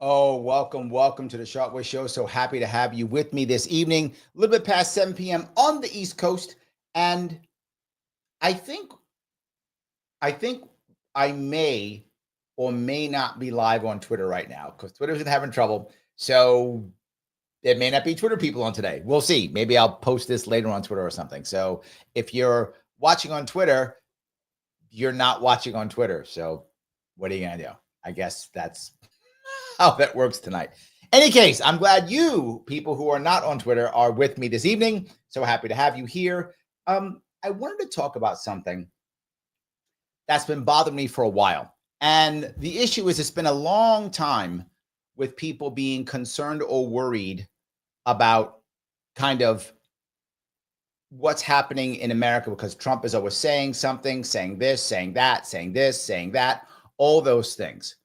Oh, welcome to the Sharpe Way Show. So happy to have you with me this evening, a little bit past 7 p.m. on the East Coast. And I think I may or may not be live on Twitter right now because Twitter's having trouble. So there may not be Twitter people on today. We'll see. Maybe I'll post this later on Twitter or something. So if you're watching on Twitter, you're not watching on Twitter. So what are you going to do? I guess that's how that works tonight. Any case, I'm glad you people who are not on Twitter are with me this evening. So happy to have you here. I wanted to talk about something that's been bothering me for a while. And the issue is it's been a long time with people being concerned or worried about kind of what's happening in America because Trump is always saying something, saying this, saying that, saying this, saying that, all those things.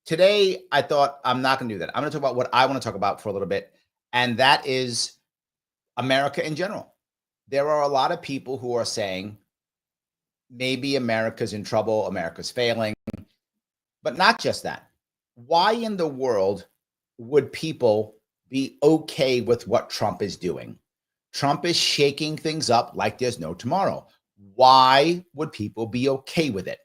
Today, I thought I'm not going to do that. I'm going to talk about what I want to talk about for a little bit, and that is America in general. There are a lot of people who are saying maybe America's in trouble, America's failing, but not just that. Why in the world would people be okay with what Trump is doing? Trump is shaking things up like there's no tomorrow. Why would people be okay with it?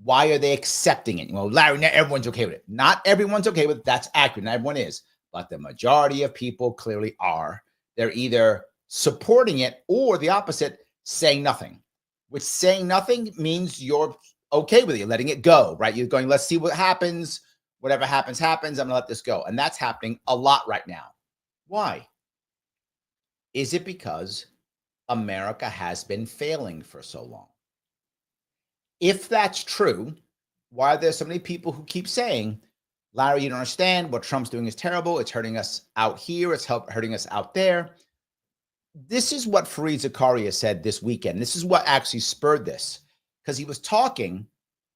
Why are they accepting it? Well, Larry, not everyone's okay with it. Not everyone's okay with it. That's accurate. Not everyone is. But the majority of people clearly are. They're either supporting it or the opposite, saying nothing. Which saying nothing means you're okay with it. You're letting it go, right? You're going, let's see what happens. Whatever happens, happens. I'm going to let this go. And that's happening a lot right now. Why? Is it because America has been failing for so long? If that's true, why are there so many people who keep saying, Larry, you don't understand, what Trump's doing is terrible. It's hurting us out here. It's hurting us out there. This is what Fareed Zakaria said this weekend. This is what actually spurred this, because he was talking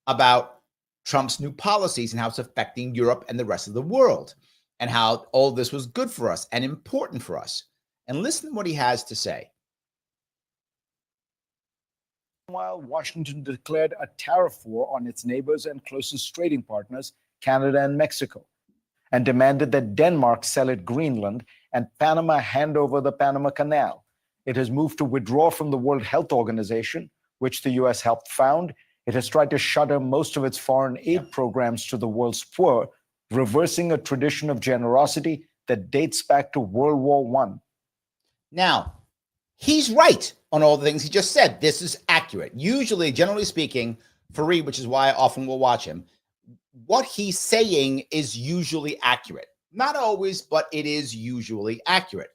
about Trump's new policies and how it's affecting Europe and the rest of the world and how all this was good for us and important for us. And listen to what he has to say. Meanwhile, Washington declared a tariff war on its neighbors and closest trading partners, Canada and Mexico, and demanded that Denmark sell it Greenland and Panama hand over the Panama Canal. It has moved to withdraw from the World Health Organization, which the U.S. helped found. It has tried to shutter most of its foreign aid programs to the world's poor, reversing a tradition of generosity that dates back to World War I. Now, he's right on all the things he just said. This is accurate. Usually, generally speaking, Fareed, which is why I often will watch him, what he's saying is usually accurate. Not always, but it is usually accurate.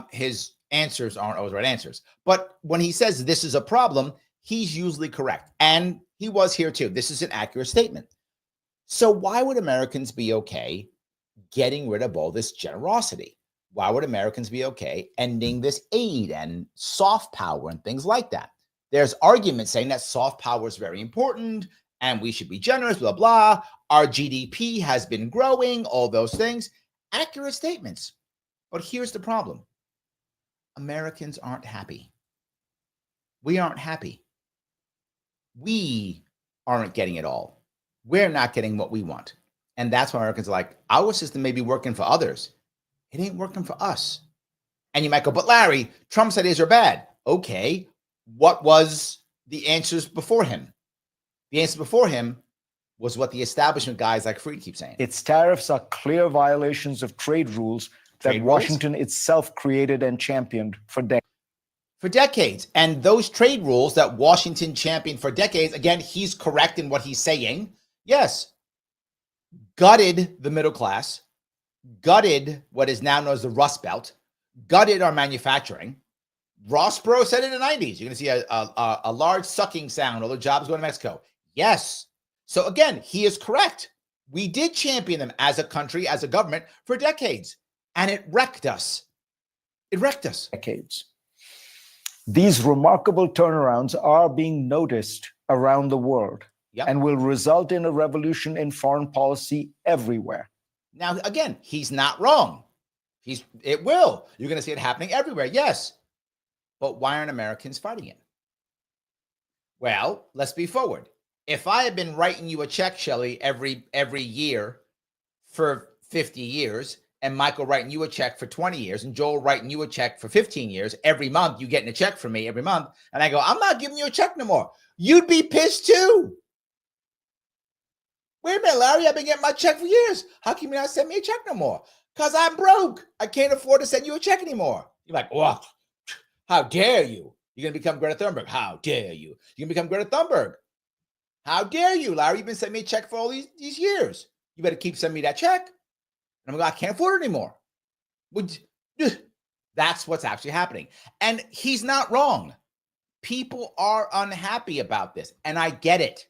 His answers aren't always right answers. But when he says this is a problem, he's usually correct. And he was here too. This is an accurate statement. So why would Americans be okay getting rid of all this generosity? Why would Americans be okay ending this aid and soft power and things like that? There's arguments saying that soft power is very important and we should be generous, blah, blah. Our GDP has been growing, all those things. Accurate statements. But here's the problem. Americans aren't happy. We aren't happy. We aren't getting it all. We're not getting what we want. And that's why Americans are like, our system may be working for others. It ain't working for us. And you might go, but Larry, Trump said his are bad. Okay, what was the answers before him? The answer before him was what the establishment guys like Fareed keep saying. Its tariffs are clear violations of trade rules that Washington itself created and championed for decades. For decades. And those trade rules that Washington championed for decades, again, he's correct in what he's saying. Yes, gutted the middle class, gutted what is now known as the Rust Belt, gutted our manufacturing. Ross Perot said in the 90s, you're going to see a large sucking sound, all the jobs going to Mexico. Yes. So again, he is correct. We did champion them as a country, as a government for decades, and it wrecked us. It wrecked us. Decades. These remarkable turnarounds are being noticed around the world Yep. and will result in a revolution in foreign policy everywhere. Now, again, he's not wrong. It will. You're going to see it happening everywhere. Yes. But why aren't Americans fighting it? Well, let's be forward. If I had been writing you a check, Shelley, every year for 50 years, and Michael writing you a check for 20 years, and Joel writing you a check for 15 years, every month you getting a check from me every month, and I go, I'm not giving you a check no more. You'd be pissed too. Wait a minute, Larry, I've been getting my check for years. How can you not send me a check no more? Because I'm broke. I can't afford to send you a check anymore. You're like, oh, how dare you? You're going to become Greta Thunberg. How dare you? You're going to become Greta Thunberg. How dare you, Larry? You've been sending me a check for all these years. You better keep sending me that check. And I'm like, I can't afford it anymore. That's what's actually happening. And he's not wrong. People are unhappy about this. And I get it.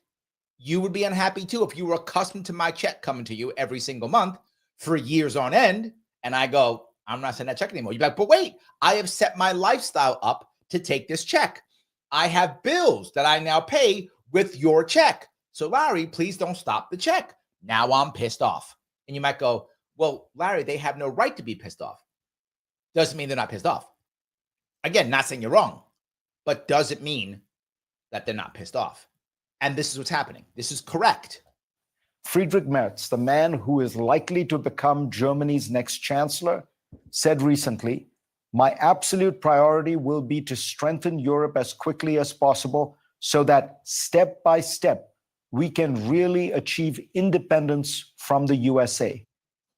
You would be unhappy too if you were accustomed to my check coming to you every single month for years on end. And I go, I'm not sending that check anymore. You're like, but wait, I have set my lifestyle up to take this check. I have bills that I now pay with your check. So Larry, please don't stop the check. Now I'm pissed off. And you might go, well, Larry, they have no right to be pissed off. Doesn't mean they're not pissed off. Again, not saying you're wrong, but does it mean that they're not pissed off? And this is what's happening. This is correct. Friedrich Merz, the man who is likely to become Germany's next chancellor, said recently, my absolute priority will be to strengthen Europe as quickly as possible so that step by step, we can really achieve independence from the USA.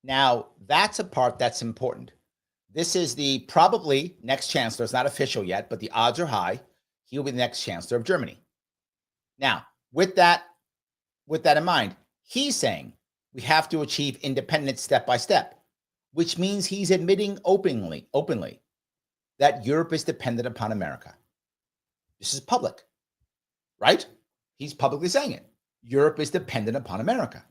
Now, that's a part that's important. This is the probably next chancellor. It's not official yet, but the odds are high. He will be the next chancellor of Germany. Now, with that in mind, he's saying we have to achieve independence step by step, which means he's admitting openly that Europe is dependent upon America. This is public, right? He's publicly saying it. Europe is dependent upon America.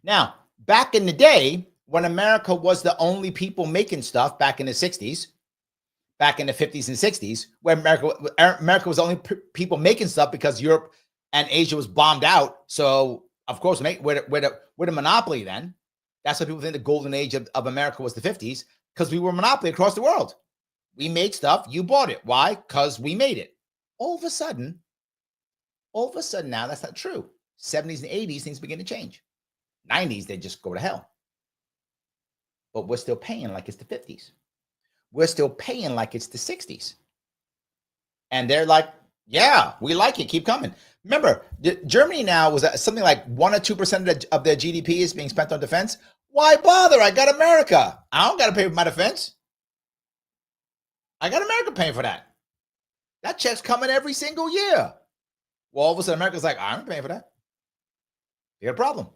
Now, back in the day, when America was the only people making stuff back in the 60s, back in the 50s and 60s, where America was the only people making stuff because Europe and Asia was bombed out. So, of course, we're the monopoly then. That's why people think the golden age of America was the 50s, because we were a monopoly across the world. We made stuff, you bought it. Why? Because we made it. All of a sudden now, that's not true. 70s and 80s, things begin to change. 90s, they just go to hell. But we're still paying like it's the 50s. We're still paying like it's the 60s. And they're like, yeah, we like it. Keep coming. Remember, Germany now was something like 1 or 2% of their GDP is being spent on defense. Why bother? I got America. I don't got to pay for my defense. I got America paying for that. That check's coming every single year. Well, all of a sudden, America's like, I'm paying for that. You got a problem.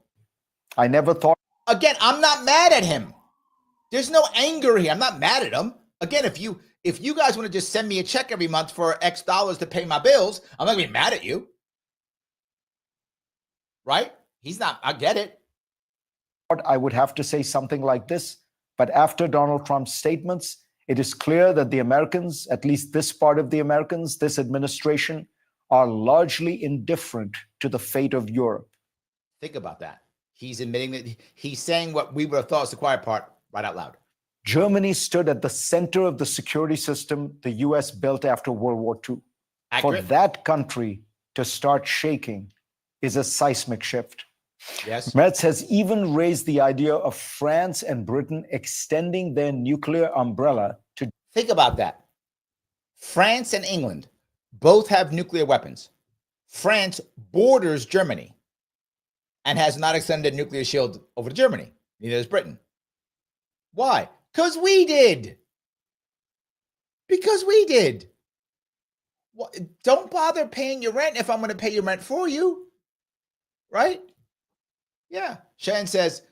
I never thought. Again, I'm not mad at him. There's no anger here. I'm not mad at him. Again, if you guys want to just send me a check every month for X dollars to pay my bills, I'm not going to be mad at you. Right? He's not. I get it. I would have to say something like this, but after Donald Trump's statements, it is clear that the Americans, at least this part of the Americans, this administration, are largely indifferent to the fate of Europe. Think about that. He's admitting that he's saying what we would have thought was the quiet part right out loud. Germany stood at the center of the security system the US built after World War II. Accurate. For that country to start shaking is a seismic shift. Yes. Merz has even raised the idea of France and Britain extending their nuclear umbrella to. Think about that. France and England both have nuclear weapons. France borders Germany and has not extended a nuclear shield over to Germany. Neither does Britain. Why? Because we did. Because we did. Don't bother paying your rent if I'm going to pay your rent for you. Right? Yeah. Shannon says,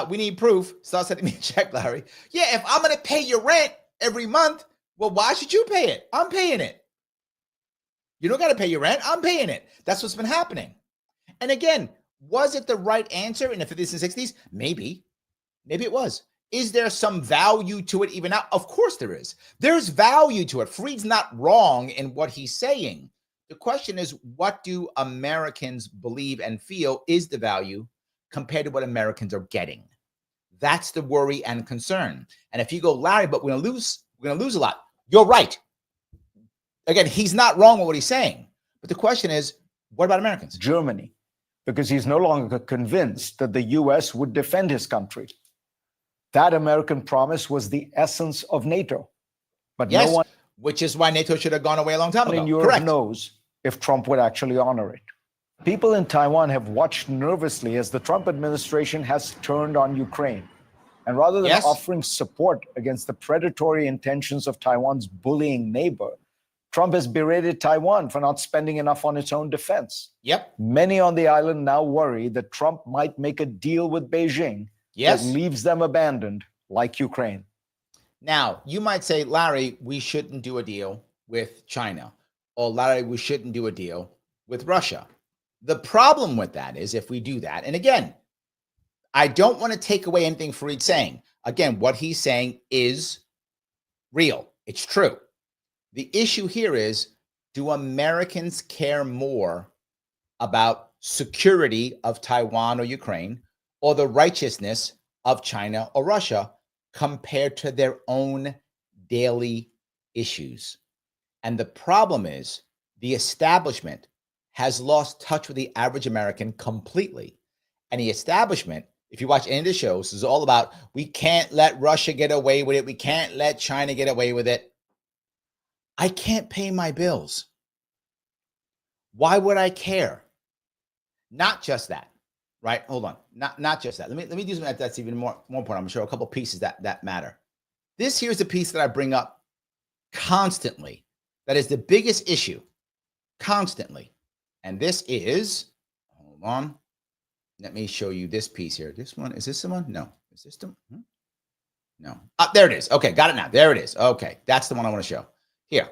we need proof. Start sending me a check, Larry. Yeah, if I'm going to pay your rent every month, well, why should you pay it? I'm paying it. You don't got to pay your rent. I'm paying it. That's what's been happening. And again, was it the right answer in the 50s and 60s? Maybe. Maybe it was. Is there some value to it even now? Of course there is. There's value to it. Fried's not wrong in what he's saying. The question is, what do Americans believe and feel is the value compared to what Americans are getting? That's the worry and concern. And if you go, Larry, but we're going to lose a lot. You're right. Again, he's not wrong with what he's saying. But the question is, what about Americans? Germany, because he's no longer convinced that the US would defend his country. That American promise was the essence of NATO. But yes, no one, which is why NATO should have gone away a long time ago. in Europe knows if Trump would actually honor it. People in Taiwan have watched nervously as the Trump administration has turned on Ukraine. And rather than offering support against the predatory intentions of Taiwan's bullying neighbor, Trump has berated Taiwan for not spending enough on its own defense. Yep. Many on the island now worry that Trump might make a deal with Beijing that leaves them abandoned, like Ukraine. Now, you might say, Larry, we shouldn't do a deal with China. Or, Larry, we shouldn't do a deal with Russia. The problem with that is if we do that, and again, I don't want to take away anything Fareed's saying. Again, what he's saying is real. It's true. The issue here is, do Americans care more about security of Taiwan or Ukraine or the righteousness of China or Russia compared to their own daily issues? And the problem is the establishment has lost touch with the average American completely. And the establishment, if you watch any of the shows, is all about, we can't let Russia get away with it. We can't let China get away with it. I can't pay my bills. Why would I care? Not just that, right? Hold on. Not just that. Let me do something that's even more important. I'm going to show a couple pieces that matter. Here's the piece that I bring up constantly. That is the biggest issue constantly. And this is, hold on. Let me show you this piece here. This one, is this the one? No. Is this the one? No. There it is. Okay, got it now. There it is. Okay, that's the one I want to show. Here.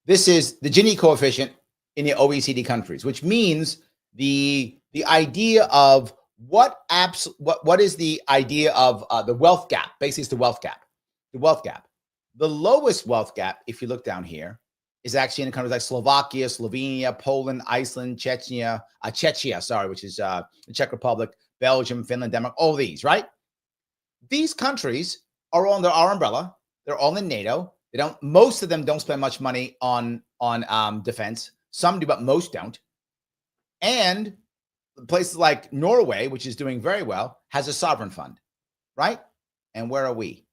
This is the Gini coefficient in the OECD countries, which means the idea of what is the idea of the wealth gap. Basically, it's the wealth gap. The wealth gap. The lowest wealth gap, if you look down here, is actually in countries like Slovakia, Slovenia, Poland, Iceland, Czechia, which is the Czech Republic, Belgium, Finland, Denmark, all these, right? These countries are all under our umbrella. They're all in NATO. Most of them don't spend much money on defense. Some do, but most don't. And places like Norway, which is doing very well, has a sovereign fund, right? And where are we?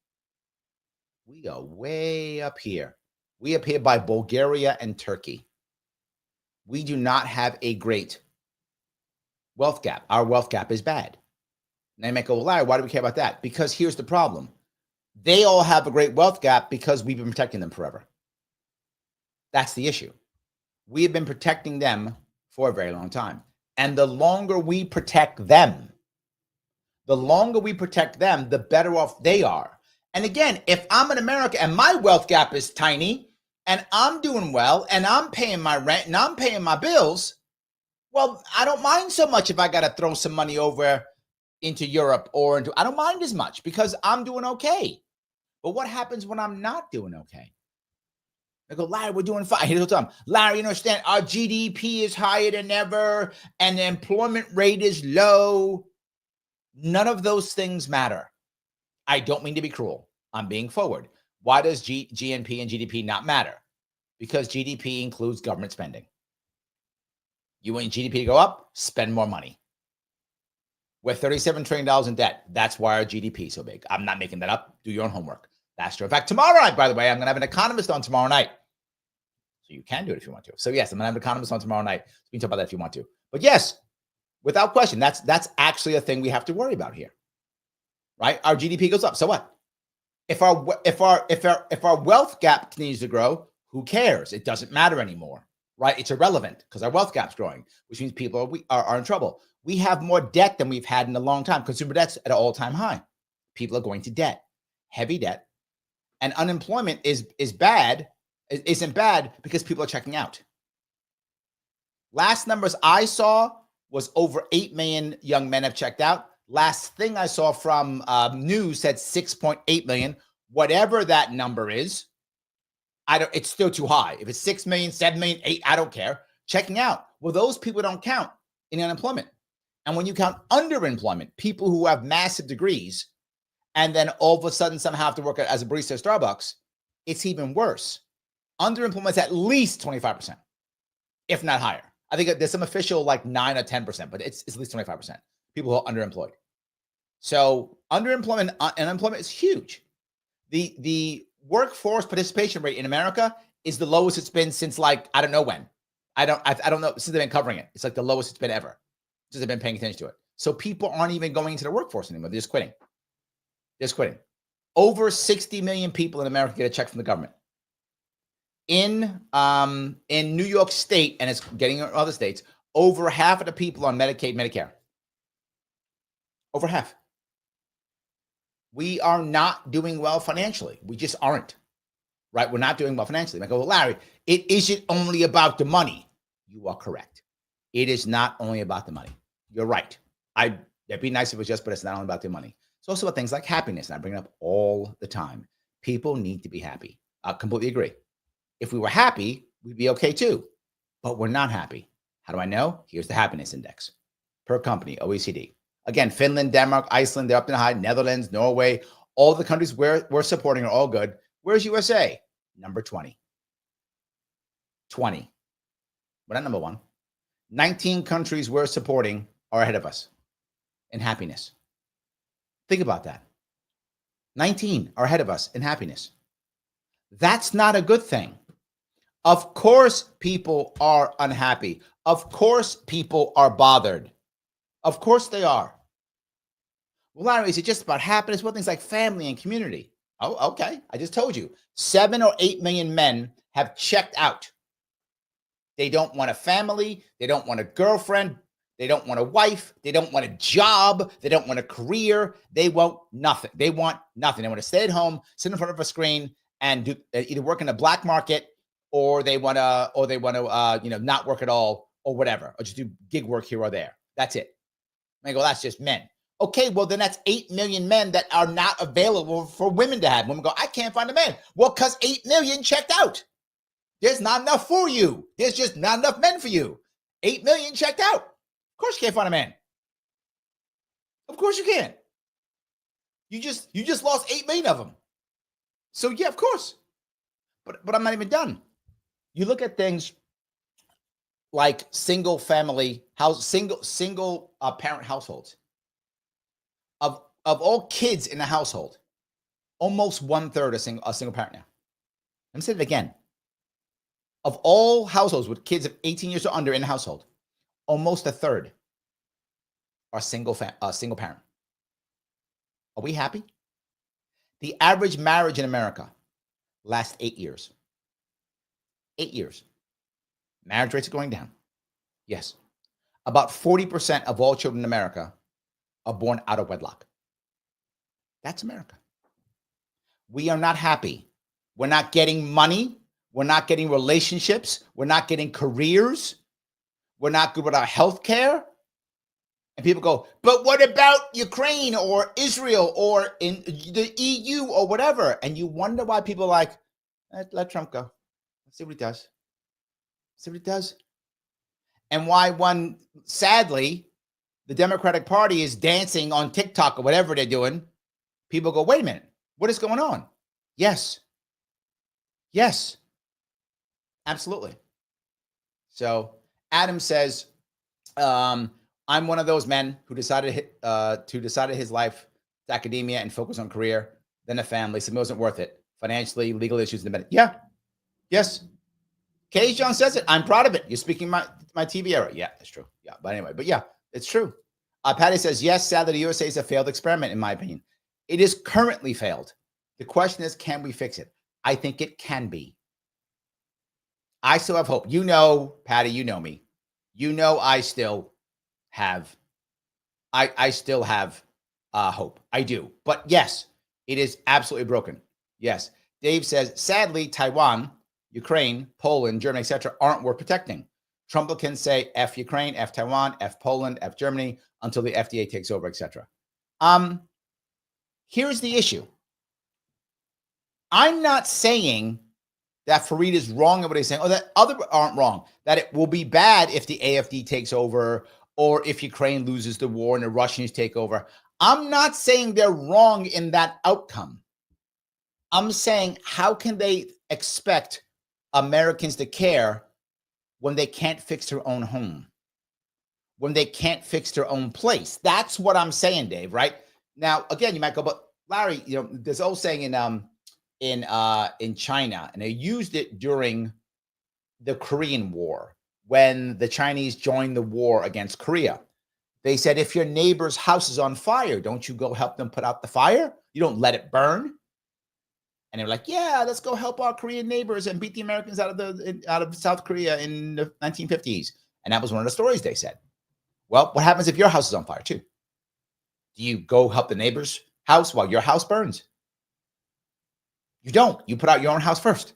We are way up here. We up here by Bulgaria and Turkey. We do not have a great wealth gap. Our wealth gap is bad. And they might go, well, Larry, why do we care about that? Because here's the problem. They all have a great wealth gap because we've been protecting them forever. That's the issue. We have been protecting them for a very long time. And the longer we protect them, the better off they are. And again, if I'm in America and my wealth gap is tiny and I'm doing well and I'm paying my rent and I'm paying my bills, well, I don't mind so much if I got to throw some money over into Europe or I don't mind as much because I'm doing okay. But what happens when I'm not doing okay? I go, Larry, we're doing fine. Here's what I'm telling Larry, you understand, our GDP is higher than ever and the employment rate is low. None of those things matter. I don't mean to be cruel. I'm being forward. Why does GNP and GDP not matter? Because GDP includes government spending. You want GDP to go up? Spend more money. We're $37 trillion in debt. That's why our GDP is so big. I'm not making that up. Do your own homework. That's true. In fact, tomorrow night, by the way, I'm going to have an economist on tomorrow night. So you can do it if you want to. So yes, I'm going to have an economist on tomorrow night. So we can talk about that if you want to. But yes, without question, that's actually a thing we have to worry about here. Right? Our GDP goes up. So what? If our wealth gap continues to grow, who cares? It doesn't matter anymore. Right? It's irrelevant because our wealth gap's growing, which means people are in trouble. We have more debt than we've had in a long time. Consumer debt's at an all-time high. People are going to debt, heavy debt. And unemployment isn't bad because people are checking out. Last numbers I saw was over 8 million young men have checked out. Last thing I saw from news said 6.8 million. Whatever that number is, it's still too high. If it's 6 million, 7 million, 8, I don't care. Checking out. Well, those people don't count in unemployment. And when you count underemployment, people who have massive degrees, and then all of a sudden somehow have to work as a barista at Starbucks, it's even worse. Underemployment is at least 25%, if not higher. I think there's some official like 9 or 10%, but it's at least 25%. People who are underemployed. So underemployment and unemployment is huge. The workforce participation rate in America is the lowest it's been since like, I don't know when. I don't know, since they've been covering it. It's like the lowest it's been ever since they've been paying attention to it. So people aren't even going into the workforce anymore. They're just quitting. Just quitting. Over 60 million people in America get a check from the government. In New York State, and it's getting in other states, over half of the people on Medicaid, Medicare. Over half. We are not doing well financially. We just aren't. Right? We're not doing well financially. I go, well, Larry, it isn't only about the money. You are correct. It is not only about the money. You're right. It'd be nice if it was just, but it's not only about the money. It's also about things like happiness. And I bring it up all the time. People need to be happy. I completely agree. If we were happy, we'd be okay too. But we're not happy. How do I know? Here's the happiness index per company, OECD. Again, Finland, Denmark, Iceland, they're up in the high. Netherlands, Norway, all the countries we're supporting are all good. Where's USA? Number 20. 20. We're not number one. 19 countries we're supporting are ahead of us in happiness. Think about that. 19 are ahead of us in happiness. That's not a good thing. Of course, people are unhappy. Of course, people are bothered. Of course they are. Well, Larry, is it just about happiness? Well, things like family and community. Oh, okay. I just told you. 7 or 8 million men have checked out. They don't want a family. They don't want a girlfriend. They don't want a wife. They don't want a job. They don't want a career. They want nothing. They want nothing. They want to stay at home, sit in front of a screen, and do either work in the black market, or they want to, not work at all, or whatever, or just do gig work here or there. That's it. I go, that's just men. Okay, well, then that's 8 million men that are not available for women to have. Women go, I can't find a man. Well, because 8 million checked out. There's not enough for you. There's just not enough men for you. 8 million checked out. Of course you can't find a man. Of course you can't. You just lost 8 million of them. So yeah, of course. But I'm not even done. You look at things like single family house, single parent households. Of all kids in the household, almost 1/3 are single parent now. Let me say it again. Of all households with kids of 18 years or under in the household, almost 1/3 are single parent. Are we happy? The average marriage in America lasts 8 years. 8 years. Marriage rates are going down. Yes. About 40% of all children in America are born out of wedlock. That's America. We are not happy. We're not getting money. We're not getting relationships. We're not getting careers. We're not good with our health care. And people go, but what about Ukraine or Israel or in the EU or whatever? And you wonder why people are like, let Trump go. Let's see what he does. See what he does. And why sadly, the Democratic Party is dancing on TikTok or whatever they're doing. People go, wait a minute, what is going on? Yes. Yes. Absolutely. So Adam says, I'm one of those men who decided his life to academia and focus on career, then a family. So it wasn't worth it. Financially, legal issues, independent. Yeah. Yes. K. John says it. I'm proud of it. You're speaking my TV era. Yeah, that's true. Yeah. But anyway, yeah, it's true. Patty says, yes, sadly, the USA is a failed experiment, in my opinion. It is currently failed. The question is, can we fix it? I think it can be. I still have hope. You know, Patty, you know me. You know, I still have hope. I do. But yes, it is absolutely broken. Yes. Dave says, sadly, Taiwan, Ukraine, Poland, Germany, etc., aren't worth protecting. Trump can say F Ukraine, F Taiwan, F Poland, F Germany until the FDA takes over, etc. Here's the issue. I'm not saying that Fareed is wrong in what he's saying, or that others aren't wrong, that it will be bad if the AfD takes over or if Ukraine loses the war and the Russians take over. I'm not saying they're wrong in that outcome. I'm saying, how can they expect Americans to care when they can't fix their own home, when they can't fix their own place? That's what I'm saying, Dave, right? Now, again, you might go, but Larry, there's old saying in China, and they used it during the Korean War when the Chinese joined the war against Korea. They said, if your neighbor's house is on fire, don't you go help them put out the fire? You don't let it burn. And they were like, yeah, let's go help our Korean neighbors and beat the Americans out of South Korea in the 1950s. And that was one of the stories they said. Well, what happens if your house is on fire too? Do you go help the neighbor's house while your house burns? You don't. You put out your own house first.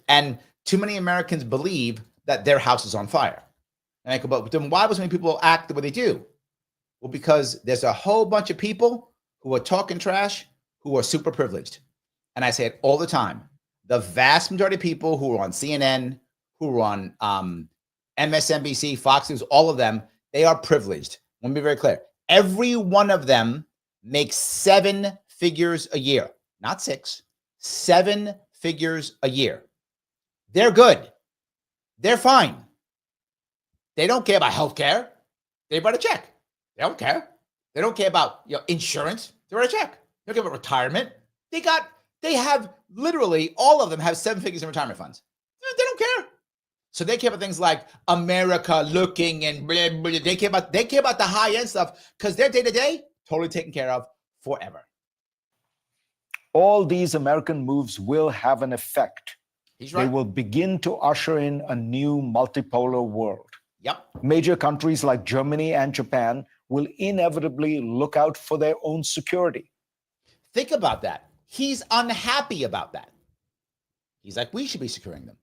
And too many Americans believe that their house is on fire. And I go, but then why do so many people act the way they do? Well, because there's a whole bunch of people who are talking trash who are super privileged. And I say it all the time. The vast majority of people who are on CNN, who are on MSNBC, Fox News, all of them, they are privileged. Let me be very clear. Every one of them makes 7 figures a year, not 6, 7 figures a year. They're good. They're fine. They don't care about healthcare. They write a check. They don't care. They don't care about insurance. They write a check. They don't care about retirement. They have literally, all of them have 7 figures in retirement funds. They don't care. So they care about things like America looking and blah, blah, blah. They care about the high end stuff because their day to day totally taken care of forever. All these American moves will have an effect. He's right. They will begin to usher in a new multipolar world. Yep. Major countries like Germany and Japan will inevitably look out for their own security. Think about that. He's unhappy about that. He's like, we should be securing them.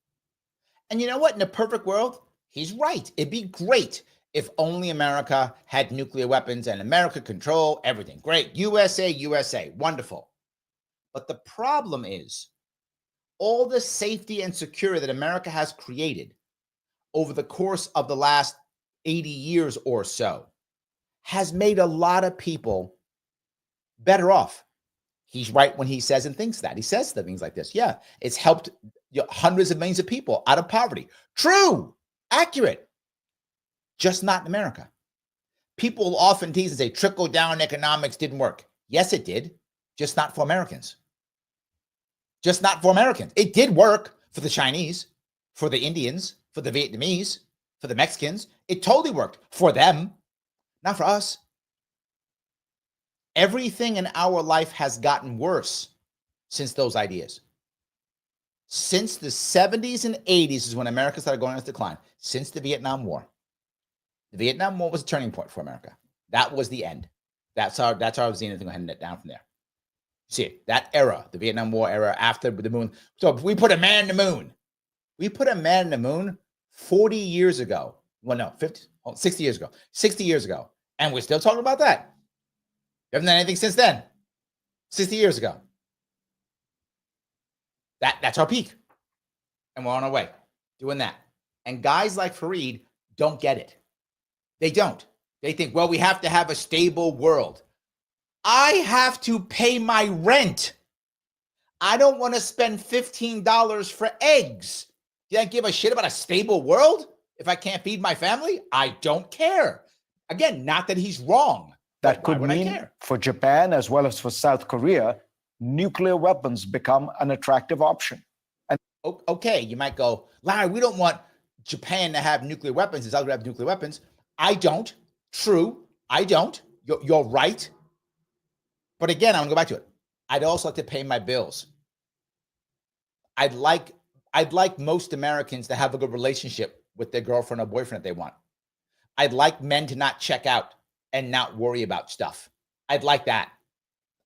And you know what? In a perfect world, he's right. It'd be great if only America had nuclear weapons and America control everything. Great. USA, USA. Wonderful. But the problem is all the safety and security that America has created over the course of the last 80 years or so has made a lot of people better off. He's right when he says and thinks that. He says things like this. Yeah, it's helped hundreds of millions of people out of poverty. True, accurate, just not in America. People often tease and say trickle-down economics didn't work. Yes, it did, just not for Americans. Just not for Americans. It did work for the Chinese, for the Indians, for the Vietnamese, for the Mexicans. It totally worked for them, not for us. Everything in our life has gotten worse since those ideas. Since the 70s and 80s is when America started going on its decline. Since the Vietnam War. The Vietnam War was a turning point for America. That was the end. That's our zenith thing. Heading down from there. See, that era, the Vietnam War era after the moon. So we put a man in the moon. We put a man in the moon 40 years ago. Well, no, 60 years ago. 60 years ago. And we're still talking about that. We haven't done anything since then. 60 years ago. That's our peak. And we're on our way doing that. And guys like Fareed don't get it. They don't. They think, well, we have to have a stable world. I have to pay my rent. I don't want to spend $15 for eggs. Do I give a shit about a stable world if I can't feed my family? I don't care. Again, not that he's wrong. That could mean for Japan as well as for South Korea, nuclear weapons become an attractive option. And okay, you might go, Larry, we don't want Japan to have nuclear weapons and South Korea to have nuclear weapons. I don't. True, I don't. You're right. But again, I'm going to go back to it. I'd also like to pay my bills. I'd like most Americans to have a good relationship with their girlfriend or boyfriend if they want. I'd like men to not check out and not worry about stuff. I'd like that.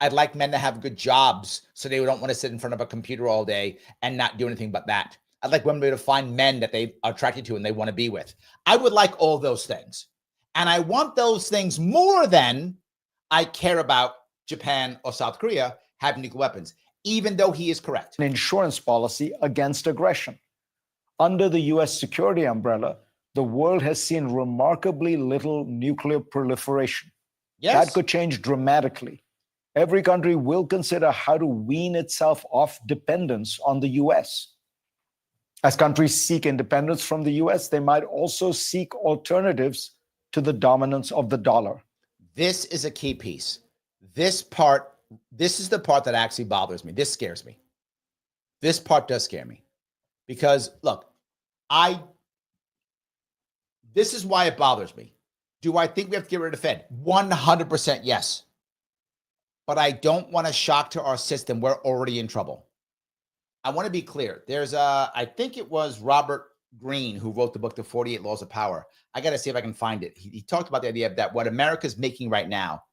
I'd like men to have good jobs so they don't want to sit in front of a computer all day and not do anything but that. I'd like women to be able to find men that they are attracted to and they want to be with. I would like all those things. And I want those things more than I care about Japan or South Korea having nuclear weapons, even though he is correct. An insurance policy against aggression. Under the US security umbrella, the world has seen remarkably little nuclear proliferation. Yes. That could change dramatically. Every country will consider how to wean itself off dependence on the US. As countries seek independence from the US, they might also seek alternatives to the dominance of the dollar. This is a key piece. This is the part that actually bothers me. This scares me. This part does scare me. Because look, this is why it bothers me. Do I think we have to get rid of the Fed? 100% yes. But I don't want a shock to our system. We're already in trouble. I want to be clear. There's I think it was Robert Greene who wrote the book, The 48 Laws of Power. I got to see if I can find it. He talked about the idea of that what America's making right now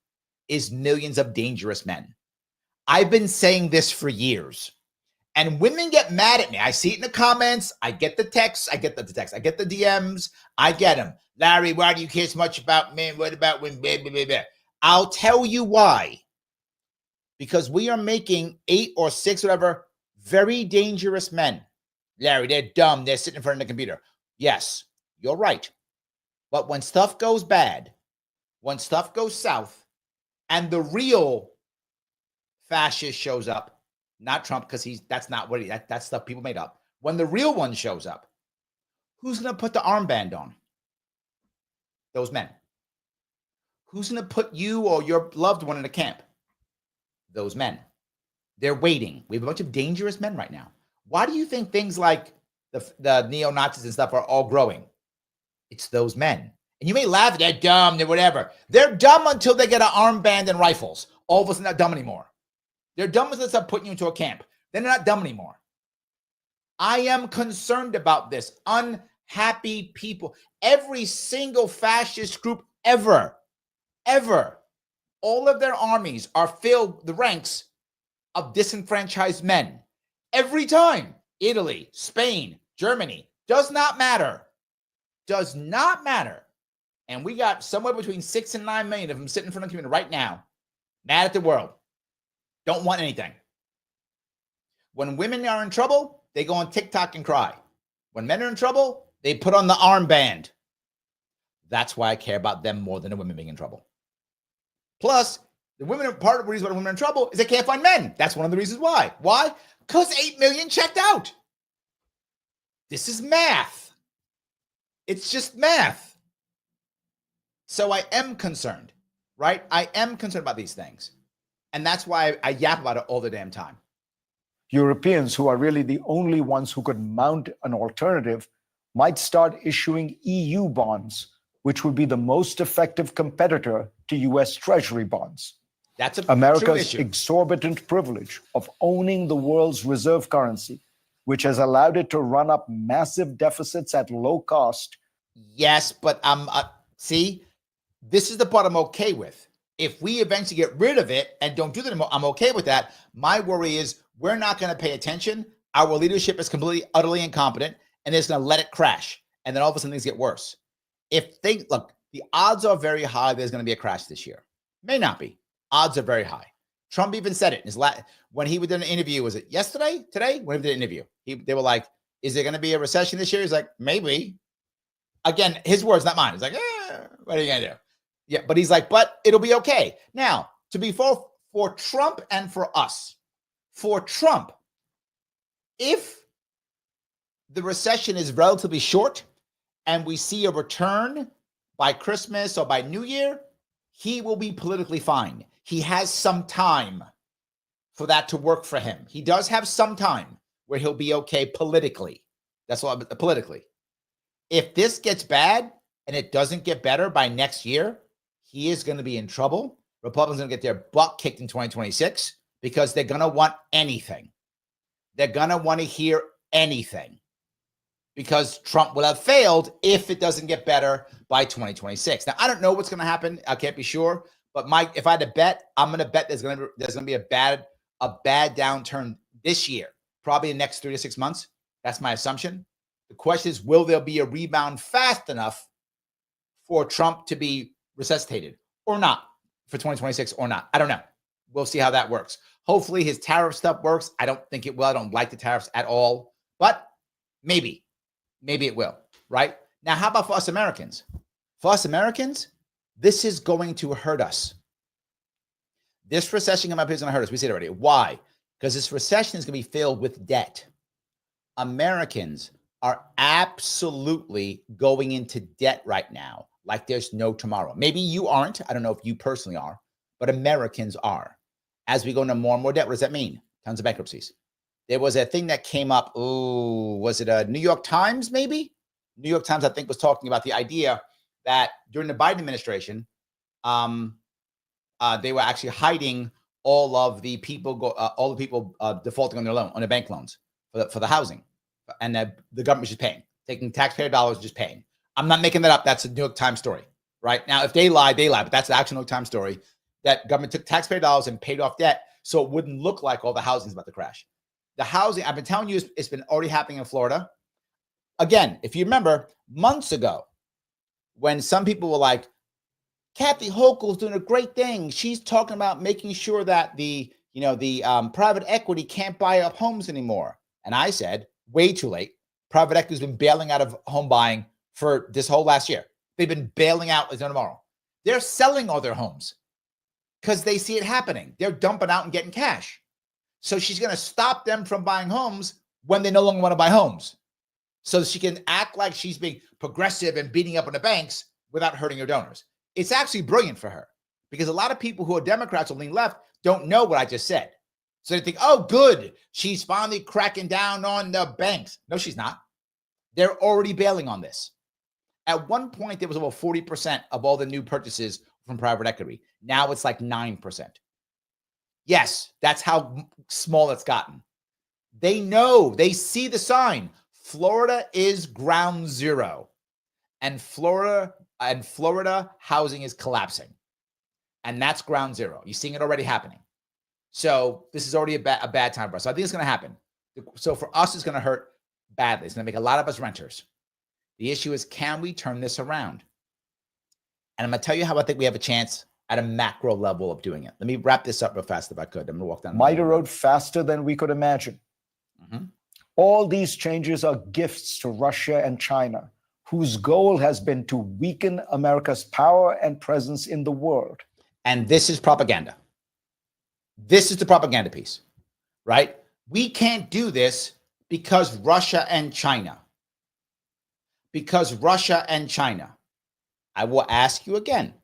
is millions of dangerous men. I've been saying this for years. And women get mad at me. I see it in the comments. I get the texts. I get the text. I get the DMs. I get them. Larry, why do you care so much about men? What about women? Blah, blah, blah, blah. I'll tell you why. Because we are making 8 or 6, whatever, very dangerous men. Larry, they're dumb. They're sitting in front of the computer. Yes, you're right. But when stuff goes bad, when stuff goes south, and the real fascist shows up, not Trump, because that's not what that's stuff people made up. When the real one shows up, who's going to put the armband on? Those men. Who's going to put you or your loved one in a camp? Those men. They're waiting. We have a bunch of dangerous men right now. Why do you think things like the neo-Nazis and stuff are all growing? It's those men. And you may laugh, they're dumb, they're whatever. They're dumb until they get an armband and rifles. All of a sudden, they're not dumb anymore. They're dumb until they start putting you into a camp. Then they're not dumb anymore. I am concerned about this. Unhappy people. Every single fascist group ever, all of their armies are filled the ranks of disenfranchised men. Every time. Italy, Spain, Germany. Does not matter. Does not matter. And we got somewhere between 6 and 9 million of them sitting in front of the computer right now, mad at the world. Don't want anything. When women are in trouble, they go on TikTok and cry. When men are in trouble, they put on the armband. That's why I care about them more than the women being in trouble. Plus, the women, part of the reason why women are in trouble is they can't find men. That's one of the reasons why. Why? Because 8 million checked out. This is math. It's just math. So I am concerned, right? I am concerned about these things. And that's why I yap about it all the damn time. Europeans, who are really the only ones who could mount an alternative, might start issuing EU bonds, which would be the most effective competitor to US Treasury bonds. That's a America's true issue. Exorbitant privilege of owning the world's reserve currency, which has allowed it to run up massive deficits at low cost. Yes, but see, this is the part I'm okay with. If we eventually get rid of it and don't do that anymore, I'm okay with that. My worry is we're not going to pay attention. Our leadership is completely, utterly incompetent, and it's going to let it crash. And then all of a sudden things get worse. Look, the odds are very high there's going to be a crash this year. May not be. Odds are very high. Trump even said it in his when he did an interview. Was it yesterday? Today? When he did an interview, they were like, "Is there going to be a recession this year?" He's like, "Maybe." Again, his words, not mine. He's like, "What are you going to do?" Yeah, but he's like, "But it'll be okay." Now, to be for Trump and for us, for Trump, if the recession is relatively short and we see a return by Christmas or by New Year, he will be politically fine. He has some time for that to work for him. He does have some time where he'll be okay politically. That's all, politically. If this gets bad and it doesn't get better by next year, he is going to be in trouble. Republicans are going to get their butt kicked in 2026 because they're going to want anything. They're going to want to hear anything because Trump will have failed if it doesn't get better by 2026. Now, I don't know what's going to happen. I can't be sure. But Mike, if I had to bet, I'm going to bet there's going to be a bad downturn this year, probably in the next 3 to 6 months. That's my assumption. The question is, will there be a rebound fast enough for Trump to be resuscitated or not? for 2026 or not. I don't know. We'll see how that works. Hopefully his tariff stuff works. I don't think it will. I don't like the tariffs at all, but maybe it will, right? Now, how about for us Americans? For us Americans, this is going to hurt us. This recession coming up is going to hurt us. We said it already. Why? Because this recession is going to be filled with debt. Americans are absolutely going into debt right now like there's no tomorrow. Maybe you aren't. I don't know if you personally are, but Americans are. As we go into more and more debt, what does that mean? Tons of bankruptcies. There was a thing that came up. Oh, was it a New York Times maybe? New York Times, I think, was talking about the idea that during the Biden administration, they were actually hiding all of the people, defaulting on their loan, on their bank loans for the housing, and the government was just paying, taking taxpayer dollars, just paying. I'm not making that up. That's a New York Times story, right? Now, if they lie, they lie, but that's the actual New York Times story. That government took taxpayer dollars and paid off debt so it wouldn't look like all the housing is about to crash. The housing, I've been telling you, it's been already happening in Florida. Again, if you remember months ago, when some people were like, Kathy Hochul's doing a great thing. She's talking about making sure that the private equity can't buy up homes anymore. And I said, way too late. Private equity has been bailing out of home buying for this whole last year. They've been bailing out as no tomorrow. They're selling all their homes because they see it happening. They're dumping out and getting cash. So she's going to stop them from buying homes when they no longer want to buy homes. So she can act like she's being progressive and beating up on the banks without hurting her donors. It's actually brilliant for her because a lot of people who are Democrats or lean left don't know what I just said. So they think, oh, good, she's finally cracking down on the banks. No, she's not. They're already bailing on this. At one point, there was about 40% of all the new purchases from private equity. Now it's like 9%. Yes, that's how small it's gotten. They know, they see the sign. Florida is ground zero. And Florida housing is collapsing. And that's ground zero. You're seeing it already happening. So this is already a bad time for us. So I think it's going to happen. So for us, it's going to hurt badly. It's going to make a lot of us renters. The issue is, can we turn this around? And I'm going to tell you how I think we have a chance at a macro level of doing it. Let me wrap this up real fast if I could. I'm going to walk down. Might erode faster than we could imagine. Mm-hmm. All these changes are gifts to Russia and China, whose goal has been to weaken America's power and presence in the world. And this is propaganda. This is the propaganda piece, right? We can't do this because Russia and China. Because Russia and China. I will ask you again.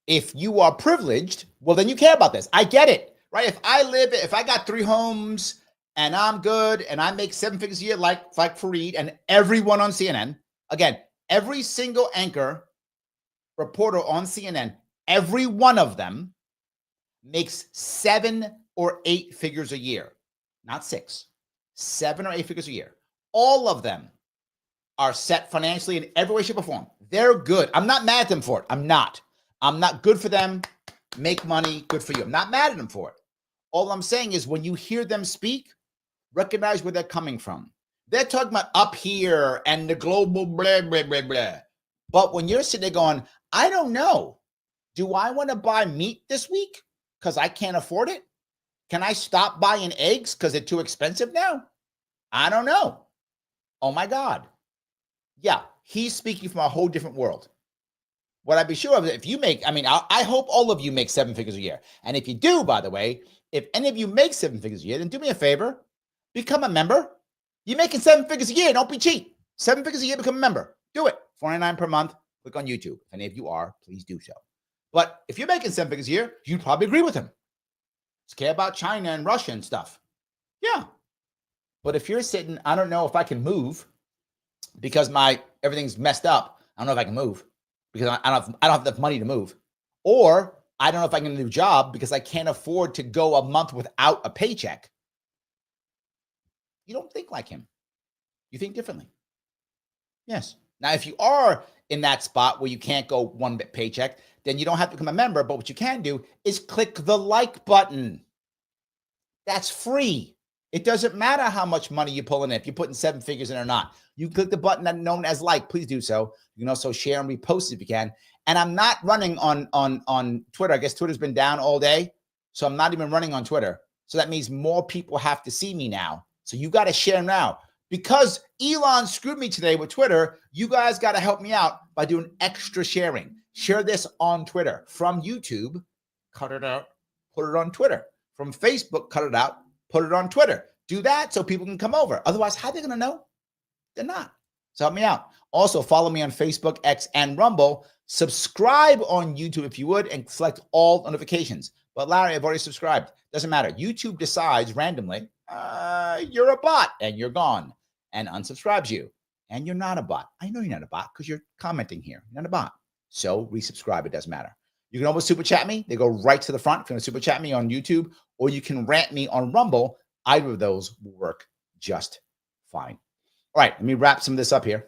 If you are privileged, well, then you care about this. I get it, right? If I got 3 homes and I'm good and I make 7 figures a year like Fareed and everyone on CNN, again, every single anchor, reporter on CNN, every one of them makes 7 or 8 figures a year, not 6, 7 or 8 figures a year. All of them are set financially in every way, shape, or form. They're good. I'm not mad at them for it. I'm not good for them. Make money. Good for you. I'm not mad at them for it. All I'm saying is when you hear them speak, recognize where they're coming from. They're talking about up here and the global blah, blah, blah, blah. But when you're sitting there going, I don't know. Do I want to buy meat this week because I can't afford it? Can I stop buying eggs because they're too expensive now? I don't know. Oh, my God. Yeah, he's speaking from a whole different world. What I'd be sure of is if you make, I hope all of you make 7 figures a year. And if you do, by the way, if any of you make 7 figures a year, then do me a favor, become a member. You're making 7 figures a year. Don't be cheap. 7 figures a year, become a member. Do it. $49 per month. Click on YouTube. If any of you are, please do so. But if you're making 7 figures a year, you'd probably agree with him. Just care about China and Russia and stuff. Yeah. But if you're sitting, I don't know if I can move because everything's messed up. I don't know if I can move because I don't have enough money to move. Or I don't know if I can get a new job because I can't afford to go a month without a paycheck. You don't think like him. You think differently. Yes. Now, if you are in that spot where you can't go one paycheck, then you don't have to become a member. But what you can do is click the like button. That's free. It doesn't matter how much money you pull in, if you're putting 7 figures in or not. You click the button that known as like, please do so. You can also share and repost if you can. And I'm not running on Twitter. I guess Twitter's been down all day. So I'm not even running on Twitter. So that means more people have to see me now. So you got to share now. Because Elon screwed me today with Twitter, you guys got to help me out by doing extra sharing. Share this on Twitter. From YouTube, cut it out, put it on Twitter. From Facebook, cut it out, put it on Twitter. Do that so people can come over. Otherwise, how are they going to know? They're not. So help me out. Also, follow me on Facebook, X, and Rumble. Subscribe on YouTube if you would, and select all notifications. But Larry, I've already subscribed. Doesn't matter. YouTube decides randomly, you're a bot, and you're gone, and unsubscribes you. And you're not a bot. I know you're not a bot because you're commenting here. You're not a bot. So resubscribe. It doesn't matter. You can always super chat me. They go right to the front. If you want to super chat me on YouTube, or you can rant me on Rumble. Either of those will work just fine. All right, let me wrap some of this up here.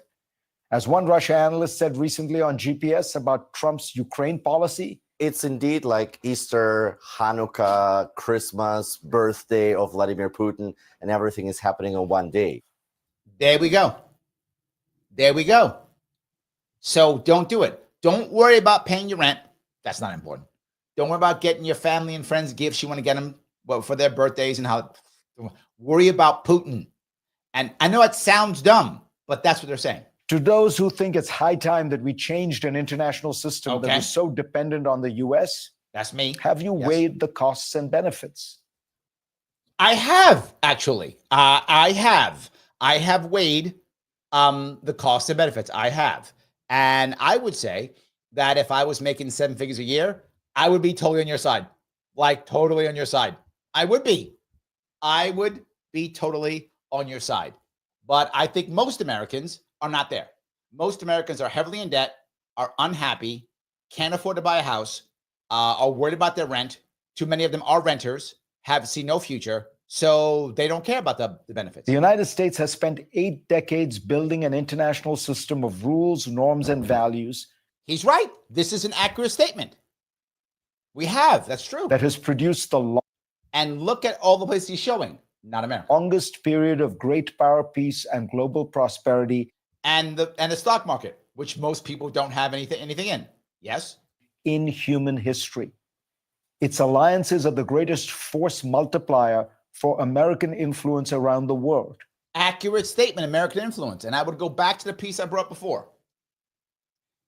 As one Russia analyst said recently on GPS about Trump's Ukraine policy, it's indeed like Easter, Hanukkah, Christmas, birthday of Vladimir Putin, and everything is happening on one day. There we go. There we go. So don't do it. Don't worry about paying your rent. That's not important. Don't worry about getting your family and friends gifts. You want to get them for their birthdays and how. Worry about Putin. And I know it sounds dumb, but that's what they're saying. To those who think it's high time that we changed an international system that was so dependent on the U.S., that's me. Have you weighed the costs and benefits? I have, actually. I have weighed the costs and benefits. I have. And I would say that if I was making 7 figures a year, I would be totally on your side. Like, totally on your side. I would be totally on your side. But I think most Americans are not there. Most Americans are heavily in debt, are unhappy, can't afford to buy a house, are worried about their rent. Too many of them are renters, see no future, so they don't care about the benefits. The United States has spent 8 decades building an international system of rules, norms, and values. He's right. This is an accurate statement. We have. That's true. That has produced the and look at all the places he's showing. Not America. Longest period of great power, peace, and global prosperity. And the stock market, which most people don't have anything in. Yes? In human history. Its alliances are the greatest force multiplier for American influence around the world. Accurate statement, American influence. And I would go back to the piece I brought before.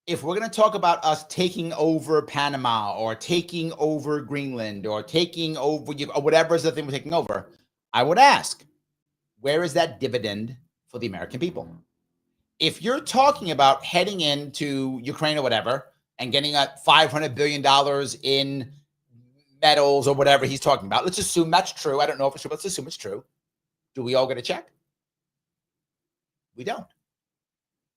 If we're going to talk about us taking over Panama or taking over Greenland or taking over or whatever is the thing we're taking over, I would ask, where is that dividend for the American people? If you're talking about heading into Ukraine or whatever and getting $500 billion in metals or whatever he's talking about, let's assume that's true. I don't know if it's true, but let's assume it's true. Do we all get a check? We don't.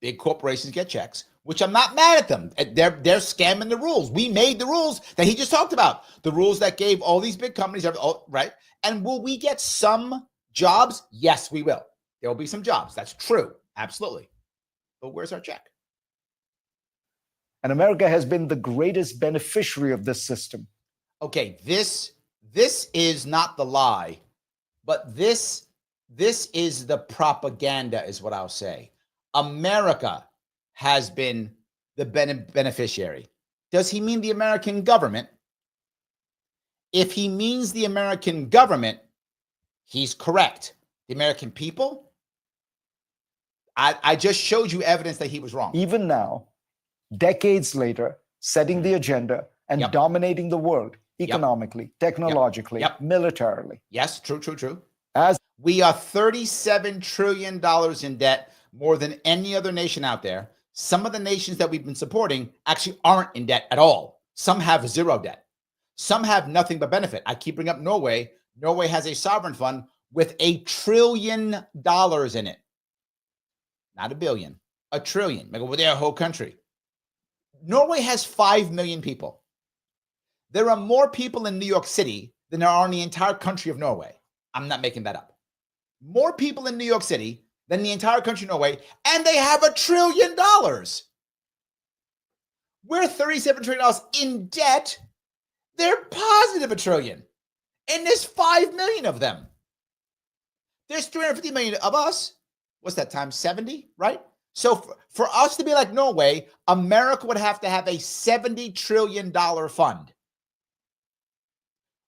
Big corporations get checks, which I'm not mad at them. They're scamming the rules. We made the rules that he just talked about, the rules that gave all these big companies, right? And will we get some jobs? Yes, we will. There will be some jobs. That's true. Absolutely. But where's our check? And America has been the greatest beneficiary of this system. Okay, this is not the lie, but this is the propaganda, is what I'll say. America has been the beneficiary. Does he mean the American government? If he means the American government, he's correct. The American people, I just showed you evidence that he was wrong. Even now, decades later, setting the agenda and dominating the world economically, technologically, militarily. Yes, true. As we are $37 trillion in debt, more than any other nation out there. Some of the nations that we've been supporting actually aren't in debt at all. Some have zero debt. Some have nothing but benefit. I keep bringing up Norway. Norway has a sovereign fund with $1 trillion in it. Not a billion, $1 trillion. Like over their whole country. Norway has 5 million people. There are more people in New York City than there are in the entire country of Norway. I'm not making that up. More people in New York City than the entire country of Norway, and they have $1 trillion. We're $37 trillion in debt. They're positive $1 trillion. And there's 5 million of them. There's 350 million of us. What's that, times 70, right? So for us to be like Norway, America would have to have a $70 trillion fund.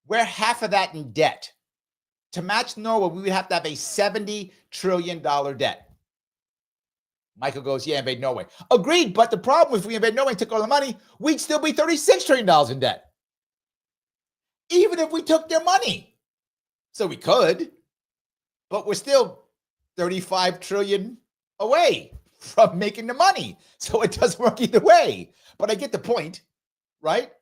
We're half of that in debt. To match Norway, we would have to have a $70 trillion debt. Michael goes, yeah, invade Norway. Agreed, but the problem, if we invade Norway and took all the money, we'd still be $36 trillion in debt. Even if we took their money. So we could, but we're still 35 trillion away from making the money. So it doesn't work either way. But I get the point, right?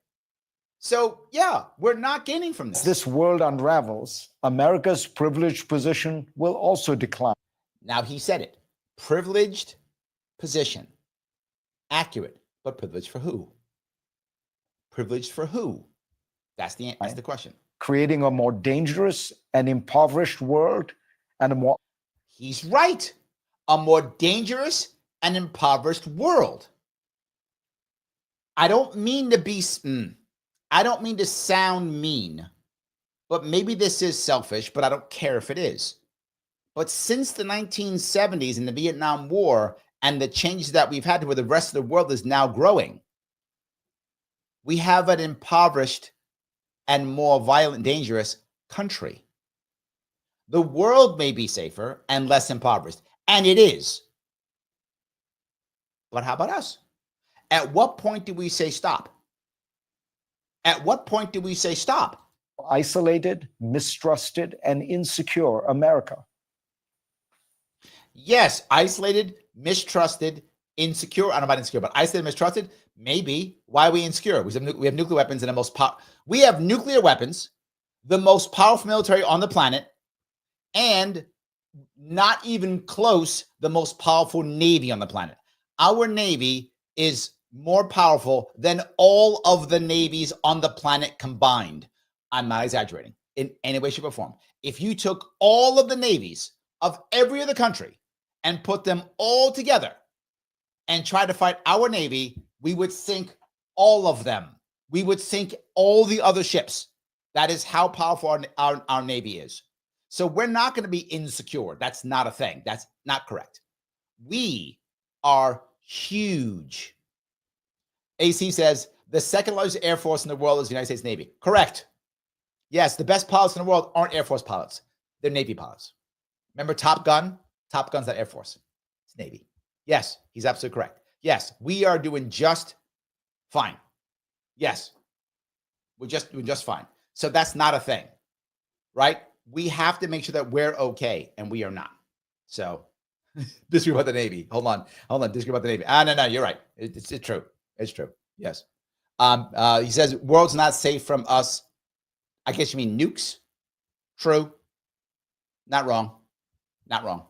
So yeah, we're not gaining from this. As this world unravels, America's privileged position will also decline. Now he said it. Privileged position. Accurate, but privileged for who? Privileged for who? That's the question. Creating a more dangerous and impoverished world and a more... He's right. A more dangerous and impoverished world. I don't mean to be... I don't mean to sound mean, but maybe this is selfish, but I don't care if it is. But since the 1970s and the Vietnam War and the changes that we've had to where the rest of the world is now growing, we have an impoverished and more violent, dangerous country. The world may be safer and less impoverished, and it is. But how about us? At what point do we say stop? At what point do we say stop? Isolated, mistrusted, and insecure America. Yes, isolated, mistrusted, insecure. I don't know about insecure, but isolated, mistrusted, maybe. Why are we insecure? We have nuclear weapons and we have nuclear weapons, the most powerful military on the planet, and not even close, the most powerful Navy on the planet. Our Navy is more powerful than all of the navies on the planet combined. I'm not exaggerating in any way, shape, or form. If you took all of the navies of every other country and put them all together and tried to fight our Navy, we would sink all of them. We would sink all the other ships. That is how powerful our Navy is. So we're not going to be insecure. That's not a thing. That's not correct. We are huge. AC says, the second largest Air Force in the world is the United States Navy. Correct. Yes, the best pilots in the world aren't Air Force pilots. They're Navy pilots. Remember Top Gun? Top Gun's not Air Force. It's Navy. Yes, he's absolutely correct. Yes, we are doing just fine. Yes, we're just doing just fine. So that's not a thing, right? We have to make sure that we're okay, and we are not. So disagree about the Navy. Hold on. Disagree about the Navy. No, you're right. It's true. It's true. Yes. He says, world's not safe from us. I guess you mean nukes. True. Not wrong. Not wrong.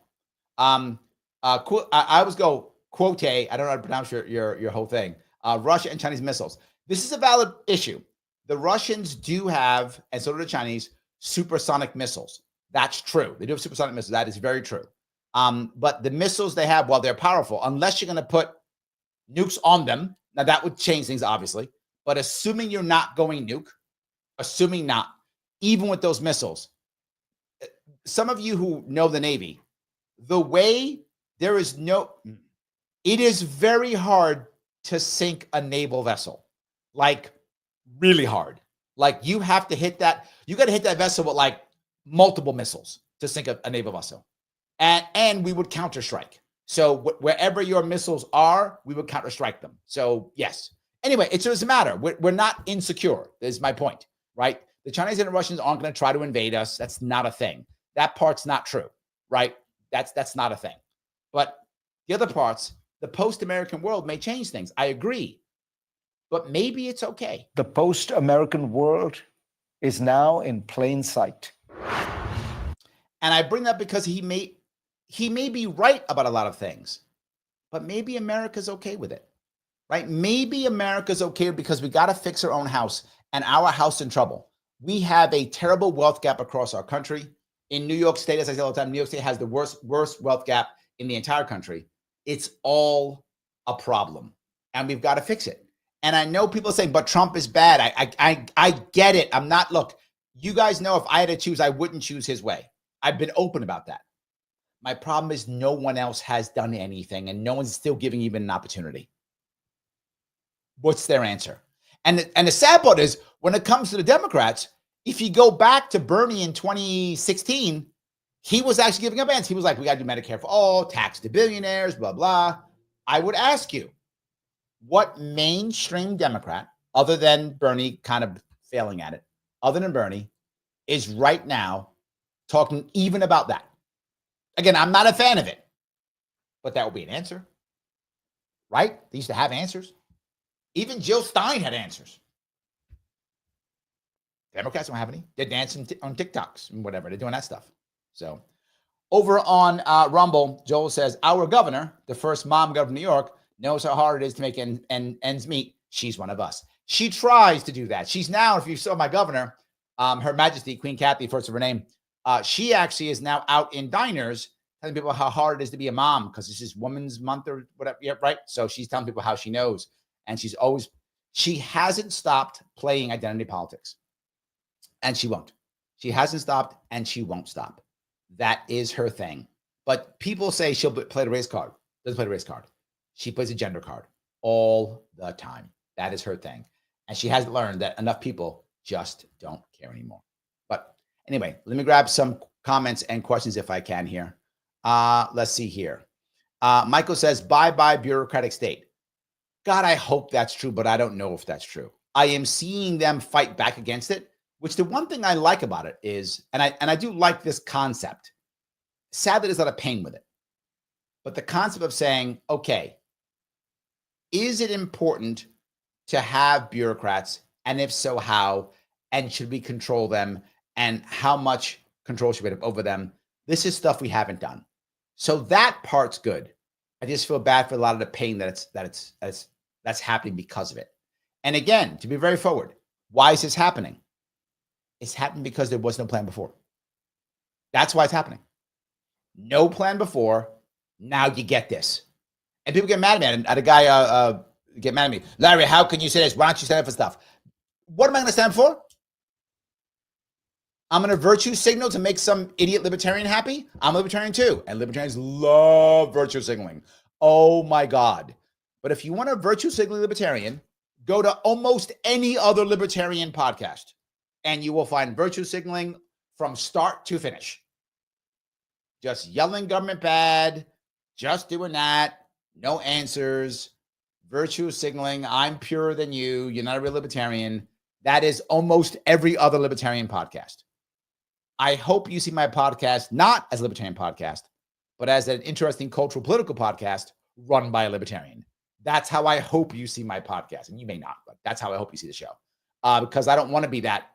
I always go quote. I don't know how to pronounce your whole thing. Russia and Chinese missiles. This is a valid issue. The Russians do have, and so do the Chinese, supersonic missiles. That's true. They do have supersonic missiles. That is very true. But the missiles they have, while they're powerful, unless you're going to put nukes on them, now that would change things, obviously. But assuming you're not going nuke, assuming not, even with those missiles, some of you who know the Navy, the way there is it is very hard to sink a naval vessel. Like, really hard. Like, you have to hit that. You got to hit that vessel with like multiple missiles to sink a naval vessel. And we would counterstrike. So wherever your missiles are, we would counterstrike them. So yes. Anyway, it doesn't matter. We're not insecure. Is my point, right? The Chinese and the Russians aren't going to try to invade us. That's not a thing. That part's not true, right? That's not a thing. But the other parts, the post-American world may change things. I agree. But maybe it's okay. The post-American world is now in plain sight. And I bring that because he may be right about a lot of things, but maybe America's okay with it, right? Maybe America's okay because we got to fix our own house, and our house in trouble. We have a terrible wealth gap across our country. In New York State, as I say all the time, New York State has the worst wealth gap in the entire country. It's all a problem, and we've got to fix it. And I know people are saying, but Trump is bad. I get it. Look, you guys know if I had to choose, I wouldn't choose his way. I've been open about that. My problem is no one else has done anything and no one's still giving even an opportunity. What's their answer? And the sad part is when it comes to the Democrats, if you go back to Bernie in 2016, he was actually giving up answers. He was like, we got to do Medicare for all, tax to billionaires, blah, blah. I would ask you, what mainstream Democrat, other than Bernie kind of failing at it, other than Bernie, is right now talking even about that? Again, I'm not a fan of it, but that would be an answer, right? They used to have answers. Even Jill Stein had answers. Democrats don't have any. They're dancing on TikToks and whatever. They're doing that stuff. So over on Rumble, Joel says, our governor, the first mom governor of New York, knows how hard it is to make ends meet. She's one of us. She tries to do that. She's now, if you saw my governor, Her Majesty, Queen Kathy, first of her name, she actually is now out in diners telling people how hard it is to be a mom because this is Women's Month or whatever. Yeah, right. So she's telling people how she knows. And she hasn't stopped playing identity politics. And she won't. She hasn't stopped and she won't stop. That is her thing. But people say she'll play the race card. Doesn't play the race card. She plays a gender card all the time. That is her thing. And she has learned that enough people just don't care anymore. But anyway, let me grab some comments and questions if I can here. Let's see here. Michael says, bye-bye bureaucratic state. God, I hope that's true, but I don't know if that's true. I am seeing them fight back against it, which the one thing I like about it is, and I do like this concept. Sadly, there's a lot of pain with it. But the concept of saying, okay, is it important to have bureaucrats? And if so, how? And should we control them? And how much control should we have over them? This is stuff we haven't done. So that part's good. I just feel bad for a lot of the pain that's happening because of it. And again, to be very forward, why is this happening? It's happening because there was no plan before. That's why it's happening. No plan before. Now you get this. And people get mad at me. I had a guy get mad at me. Larry, how can you say this? Why don't you stand up for stuff? What am I going to stand for? I'm going to virtue signal to make some idiot libertarian happy? I'm a libertarian too. And libertarians love virtue signaling. Oh my God. But if you want a virtue signaling libertarian, go to almost any other libertarian podcast and you will find virtue signaling from start to finish. Just yelling government bad, just doing that, no answers, virtue signaling, I'm purer than you, you're not a real libertarian. That is almost every other libertarian podcast. I hope you see my podcast not as a libertarian podcast, but as an interesting cultural political podcast run by a libertarian. That's how I hope you see my podcast. And you may not, but that's how I hope you see the show. Because I don't want to be that.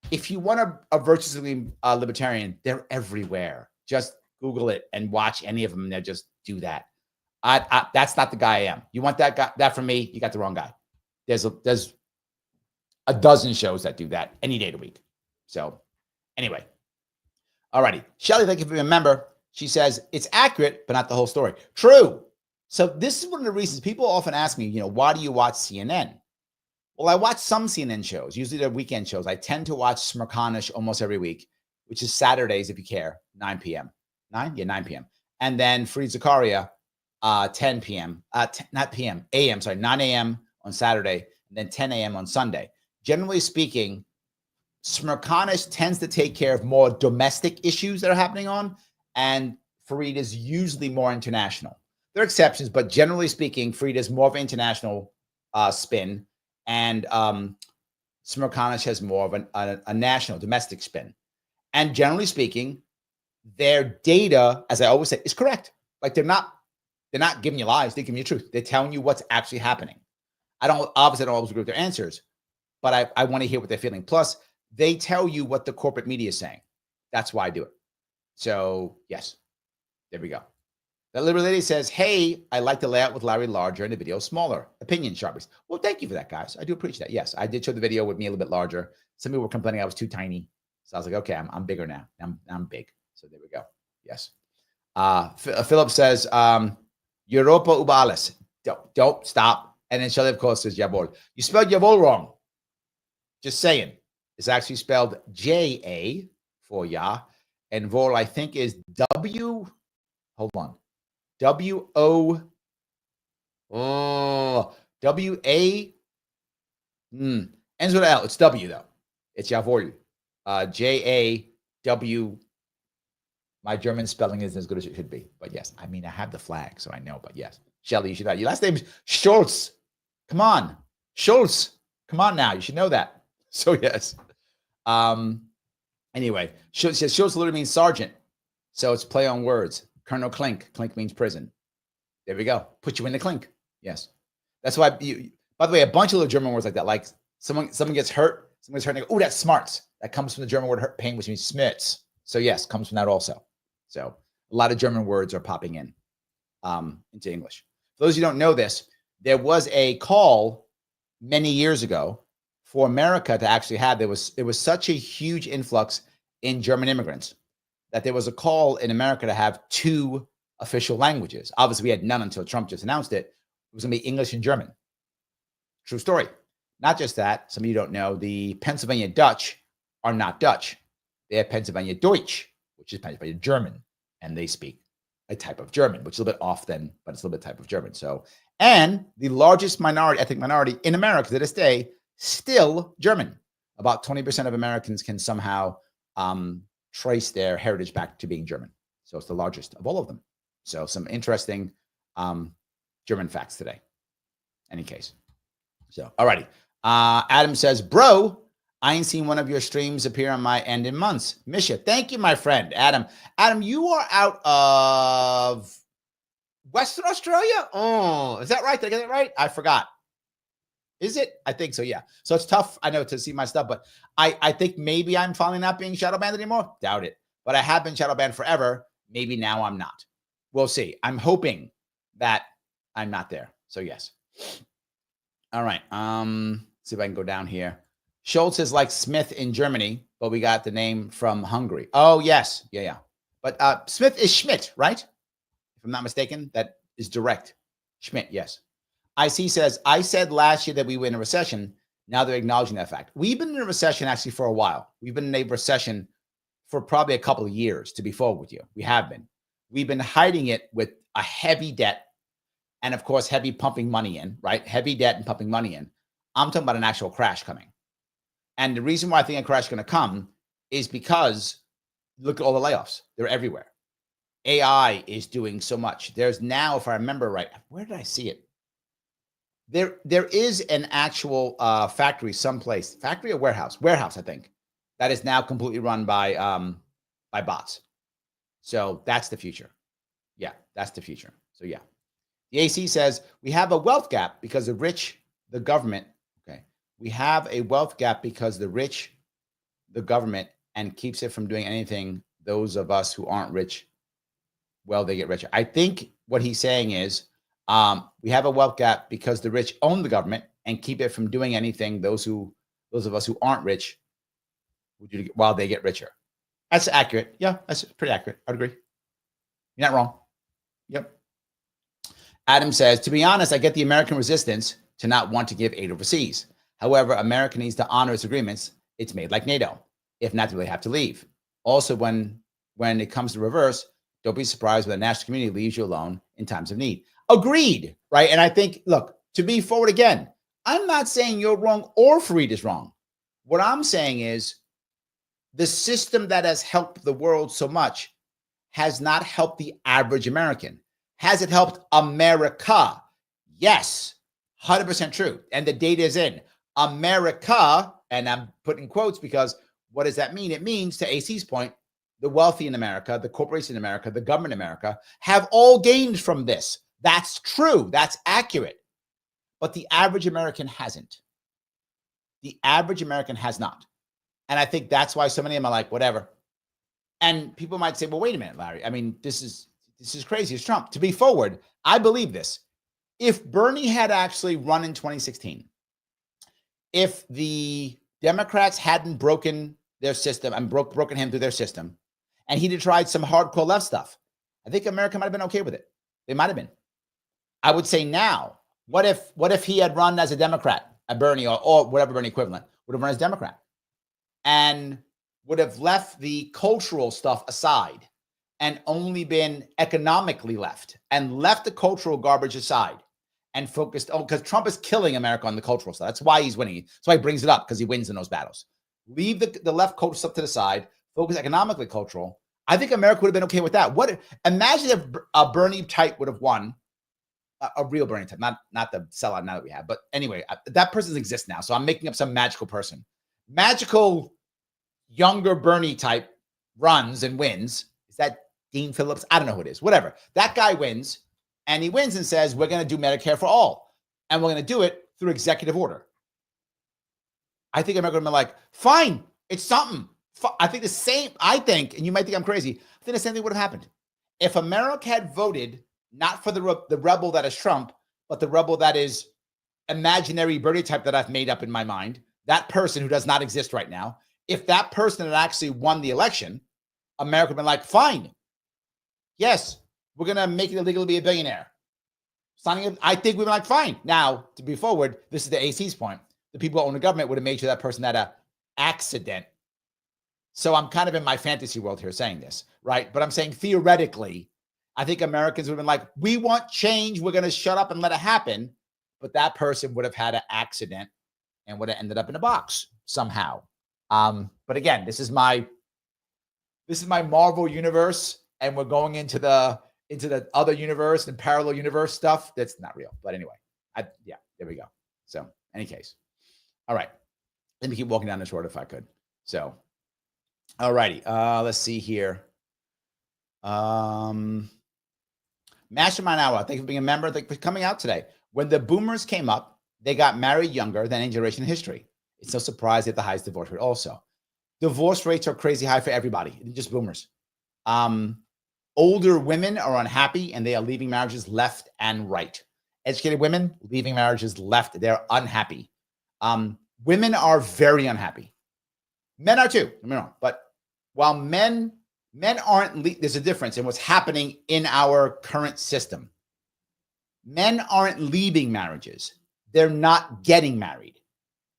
If you want a virtually libertarian, they're everywhere. Just Google it and watch any of them. And they'll just do that. That's not the guy I am. You want that from me? You got the wrong guy. There's a dozen shows that do that any day of the week. So anyway, all righty. Shelly, thank you for being a member. She says it's accurate, but not the whole story. True. So this is one of the reasons people often ask me, why do you watch CNN? Well, I watch some CNN shows, usually they're weekend shows. I tend to watch Smirkanish almost every week, which is Saturdays, if you care, 9 p.m. 9? Yeah, 9 p.m. And then Fareed Zakaria, 10 p.m. Not p.m., a.m., sorry, 9 a.m. on Saturday, and then 10 a.m. on Sunday. Generally speaking, Smirkanish tends to take care of more domestic issues that are happening on, and Fareed is usually more international. There are exceptions, but generally speaking, Fareed is more of an international spin, and Smirkanish has more of a national, domestic spin. And generally speaking, their data, as I always say, is correct. Like they're not giving you lies; they're giving you truth. They're telling you what's actually happening. I don't always agree with their answers, but I want to hear what they're feeling. Plus, they tell you what the corporate media is saying. That's why I do it. So yes, there we go. The Liberal Lady says, hey, I like the layout with Larry larger and the video smaller. Opinion sharpest. Well, thank you for that, guys. I do appreciate that. Yes, I did show the video with me a little bit larger. Some people were complaining I was too tiny. So I was like, okay, I'm bigger now. I'm big. So there we go. Yes. Philip says, Europa über alles. Don't stop. And then Shelly, of course, says, Jawohl. You spelled Jawohl wrong. Just saying. It's actually spelled J-A for Ja. and Vol, I think, is W. Hold on. W-O. Oh, W-A. Ends with L. It's W, though. It's Jawohl. J-A-W. My German spelling isn't as good as it should be. But yes, I mean, I have the flag, so I know. But yes, Shelly, you should know. Your last name is Schultz. Come on. Schultz. Come on now. You should know that. So, yes. Anyway, Schultz literally means sergeant. So it's play on words. Colonel Klink. Klink means prison. There we go. Put you in the clink. Yes. That's why, by the way, a bunch of little German words like that, like someone gets hurt, someone's hurt, and they go, oh, that's smarts. That comes from the German word hurt, pain, which means smitz. So yes, comes from that also. So a lot of German words are popping in into English. For those who don't know this, there was a call many years ago for America to actually have, it was such a huge influx in German immigrants that there was a call in America to have 2 official languages. Obviously, we had none until Trump just announced it. It was going to be English and German. True story. Not just that, some of you don't know, the Pennsylvania Dutch are not Dutch. They have Pennsylvania Deutsch, which is Pennsylvania German, and they speak a type of German, which is a little bit off then, but it's a little bit type of German. So, and the largest minority, ethnic minority in America to this day, still German. About 20% of Americans can somehow trace their heritage back to being German. So it's the largest of all of them. So some interesting German facts today. Any case. So, all righty. Adam says, bro, I ain't seen one of your streams appear on my end in months. Misha, thank you, my friend. Adam, you are out of Western Australia? Oh, is that right? Did I get it right? I forgot. Is it? I think so, yeah. So it's tough, I know, to see my stuff, but I think maybe I'm finally not being shadow banned anymore. Doubt it. But I have been shadow banned forever. Maybe now I'm not. We'll see. I'm hoping that I'm not there. So yes. All right. See if I can go down here. Schultz is like Smith in Germany, but we got the name from Hungary. Oh, yes. Yeah. But Smith is Schmidt, right? If I'm not mistaken, that is direct. Schmidt, yes. IC says, I said last year that we were in a recession. Now they're acknowledging that fact. We've been in a recession actually for a while. We've been in a recession for probably a couple of years, to be forward with you. We have been. We've been hiding it with a heavy debt and, of course, heavy pumping money in, right? Heavy debt and pumping money in. I'm talking about an actual crash coming. And the reason why I think a crash is going to come is because look at all the layoffs. They're everywhere. AI is doing so much. There's now, if I remember right, where did I see it? There is an actual factory someplace, factory or warehouse, I think, that is now completely run by bots. So that's the future. Yeah, that's the future. So yeah. The AC says we have a wealth gap because the rich, the government, okay. We have a wealth gap because the rich, the government, and keeps it from doing anything. Those of us who aren't rich, well, they get richer. I think what he's saying is we have a wealth gap because the rich own the government and keep it from doing anything. Those of us who aren't rich, while they get richer. That's accurate. Yeah, that's pretty accurate. I'd agree. You're not wrong. Yep. Adam says, to be honest, I get the American resistance to not want to give aid overseas. However, America needs to honor its agreements. It's made like NATO. If not, they have to leave. Also, when it comes to reverse, don't be surprised when the national community leaves you alone in times of need. Agreed, right? And I think, look, to be forward again, I'm not saying you're wrong or Fareed is wrong. What I'm saying is the system that has helped the world so much has not helped the average American. Has it helped America? Yes, 100% true. And the data is in. America, and I'm putting quotes because what does that mean? It means, to AC's point, the wealthy in America, the corporations in America, the government in America have all gained from this. That's true. That's accurate. But the average American hasn't. The average American has not. And I think that's why so many of them are like, whatever. And people might say, well, wait a minute, Larry. I mean, this is crazy. It's Trump. To be forward, I believe this. If Bernie had actually run in 2016, if the Democrats hadn't broken their system and broken him through their system, and he'd have tried some hardcore left stuff, I think America might have been okay with it. They might have been. I would say now, what if he had run as a Democrat, a Bernie or whatever Bernie equivalent, would have run as Democrat? And would have left the cultural stuff aside and only been economically left and left the cultural garbage aside and focused on, because Trump is killing America on the cultural side. That's why he's winning. That's why he brings it up, because he wins in those battles. Leave the left cultural stuff to the side, focus economically cultural. I think America would have been okay with that. Imagine if a Bernie type would have won, a real Bernie type, not the sellout now that we have. But anyway, that person doesn't exist now. So I'm making up some magical person. Magical younger Bernie type runs and wins. Is that Dean Phillips? I don't know who it is. Whatever. That guy wins, and he wins and says, we're going to do Medicare for all. And we're going to do it through executive order. I think America would be like, fine, it's something. I think the same, and you might think I'm crazy, I think the same thing would have happened. If America had voted not for the rebel that is Trump, but the rebel that is imaginary Bernie type that I've made up in my mind, that person who does not exist right now, if that person had actually won the election, America would have been like, fine. Yes, we're going to make it illegal to be a billionaire. I think we'd be like, fine. Now, to be forward, this is the AC's point. The people who own the government would have made sure that person had an accident. So I'm kind of in my fantasy world here saying this, right? But I'm saying theoretically, I think Americans would have been like, we want change. We're going to shut up and let it happen. But that person would have had an accident and would have ended up in a box somehow. But again, this is my Marvel universe, and we're going into the other universe and parallel universe stuff that's not real. But anyway, there we go. So, any case, all right. Let me keep walking down this road if I could. So, all righty. Let's see here. Mastermind Hour. Thank you for being a member. Thank you for coming out today. When the boomers came up, they got married younger than any generation in history. It's no surprise they had the highest divorce rate also. Divorce rates are crazy high for everybody, just boomers. Older women are unhappy, and they are leaving marriages left and right. Educated women leaving marriages left. They're unhappy. Women are very unhappy. Men are too. I mean, but while men aren't, there's a difference in what's happening in our current system. Men aren't leaving marriages. They're not getting married.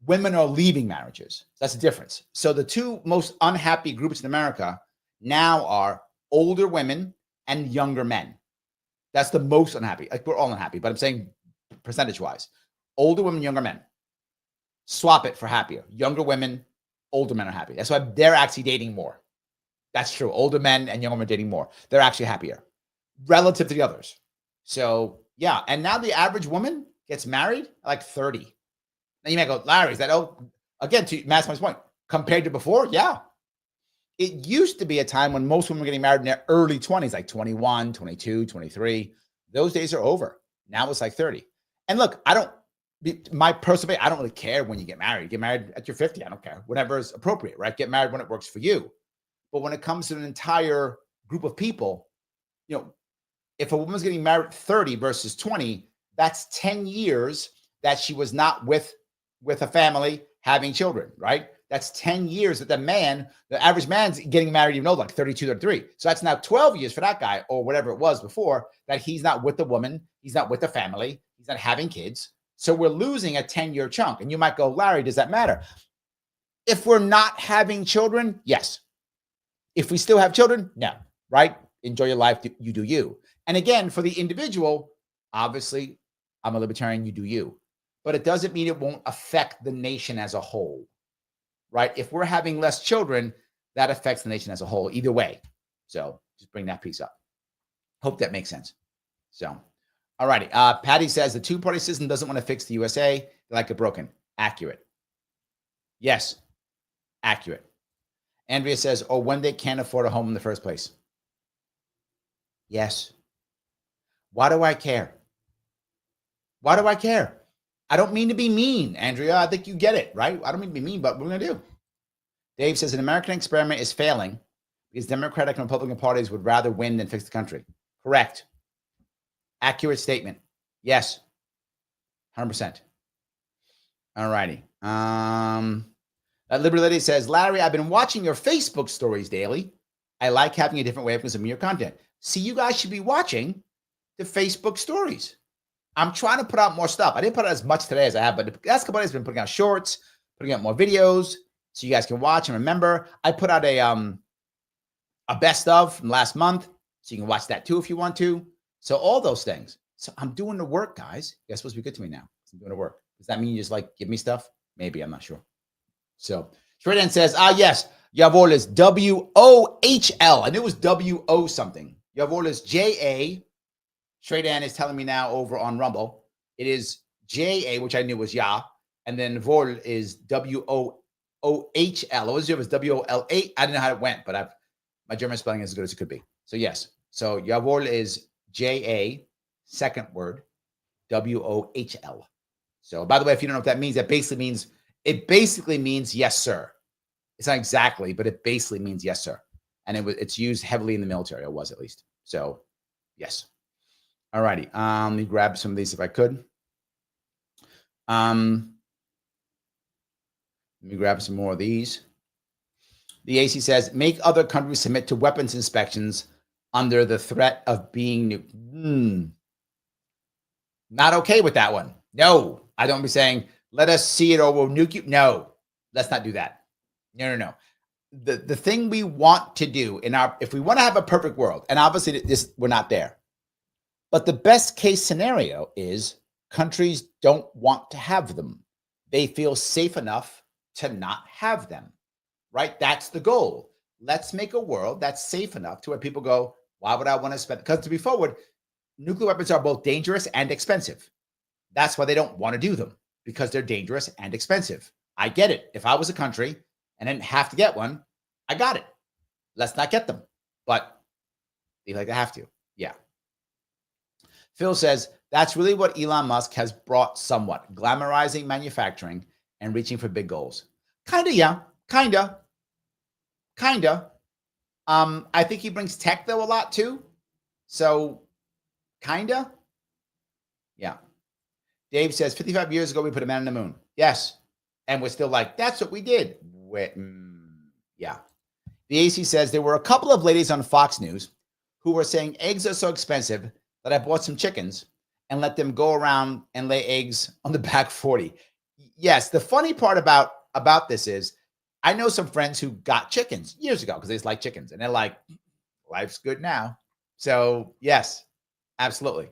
Women are leaving marriages. That's the difference. So the two most unhappy groups in America now are older women and younger men. That's the most unhappy. Like, we're all unhappy, but I'm saying percentage-wise. Older women, younger men. Swap it for happier. Younger women, older men are happy. That's why they're actually dating more. That's true. Older men and younger men are dating more. They're actually happier relative to the others. So, yeah. And now the average woman gets married at like 30. Now you might go, Larry, is that, again, to Matt's point, compared to before? Yeah. It used to be a time when most women were getting married in their early 20s, like 21, 22, 23. Those days are over. Now it's like 30. And look, my personal opinion, I don't really care when you get married. Get married at your 50. I don't care. Whatever is appropriate, right? Get married when it works for you. But when it comes to an entire group of people, if a woman's getting married at 30 versus 20, that's 10 years that she was not with a family having children, right? That's 10 years that the average man's getting married even older, like 32, 33. So that's now 12 years for that guy, or whatever it was before, that he's not with the woman, he's not with the family, he's not having kids. So we're losing a 10-year chunk. And you might go, Larry, does that matter? If we're not having children, yes. If we still have children, no, right? Enjoy your life, you do you. And again, for the individual, obviously, I'm a libertarian, you do you. But it doesn't mean it won't affect the nation as a whole, right? If we're having less children, that affects the nation as a whole, either way. So just bring that piece up. Hope that makes sense. So, all righty. Patty says the two-party system doesn't want to fix the USA. They like it broken. Accurate. Yes. Accurate. Andrea says, or when they can't afford a home in the first place. Yes. Why do I care? Why do I care? I don't mean to be mean, Andrea. I think you get it, right? I don't mean to be mean, but what we're going to do. Dave says an American experiment is failing because Democratic and Republican parties would rather win than fix the country. Correct. Accurate statement. Yes. 100%. All righty. Liberty Lady says, Larry, I've been watching your Facebook stories daily. I like having a different way of consuming your content. See, you guys should be watching the Facebook stories. I'm trying to put out more stuff. I didn't put out as much today as I have, but the last couple of days I've been putting out shorts, putting out more videos. so you guys can watch. And remember, I put out a best of from last month, so you can watch that too if you want to. So all those things. So I'm doing the work, guys. You're supposed to be good to me now. I'm doing the work. Does that mean you just like give me stuff? Maybe, I'm not sure. So Shredan says, yes, Jawohl is W-O-H-L. I knew it was W-O something. Jawohl is J-A. Shredan is telling me now over on Rumble. It is J-A, which I knew was Ja. And then Vol is W-O-H-L. It was W-O-L-A. I don't know how it went, but my German spelling is as good as it could be. So yes. So Jawohl is J-A, second word, W-O-H-L. So by the way, if you don't know what that means, it basically means yes, sir. It's not exactly, but it basically means yes, sir. And it's used heavily in the military, or was at least. So yes. All righty. Let me grab some of these if I could. Let me grab some more of these. The AC says, make other countries submit to weapons inspections under the threat of being nuked. Not okay with that one. No, I don't be saying, let us see it or we'll nuke you. No, let's not do that. No. The thing we want to do if we want to have a perfect world, and obviously we're not there, but the best case scenario is countries don't want to have them. They feel safe enough to not have them, right? That's the goal. Let's make a world that's safe enough to where people go, why would I want to spend? Because to be forward, nuclear weapons are both dangerous and expensive. That's why they don't want to do them, because they're dangerous and expensive. I get it. If I was a country and didn't have to get one, I got it. Let's not get them. But they like to have to. Yeah. Phil says, that's really what Elon Musk has brought somewhat, glamorizing manufacturing and reaching for big goals. Kinda, yeah. Kinda. I think he brings tech, though, a lot, too. So, kinda. Yeah. Dave says, 55 years ago, we put a man on the moon. Yes. And we're still like, that's what we did. Yeah. The AC says, there were a couple of ladies on Fox News who were saying eggs are so expensive that I bought some chickens and let them go around and lay eggs on the back 40. Yes. The funny part about this is I know some friends who got chickens years ago because they just like chickens. And they're like, life's good now. So, yes, absolutely.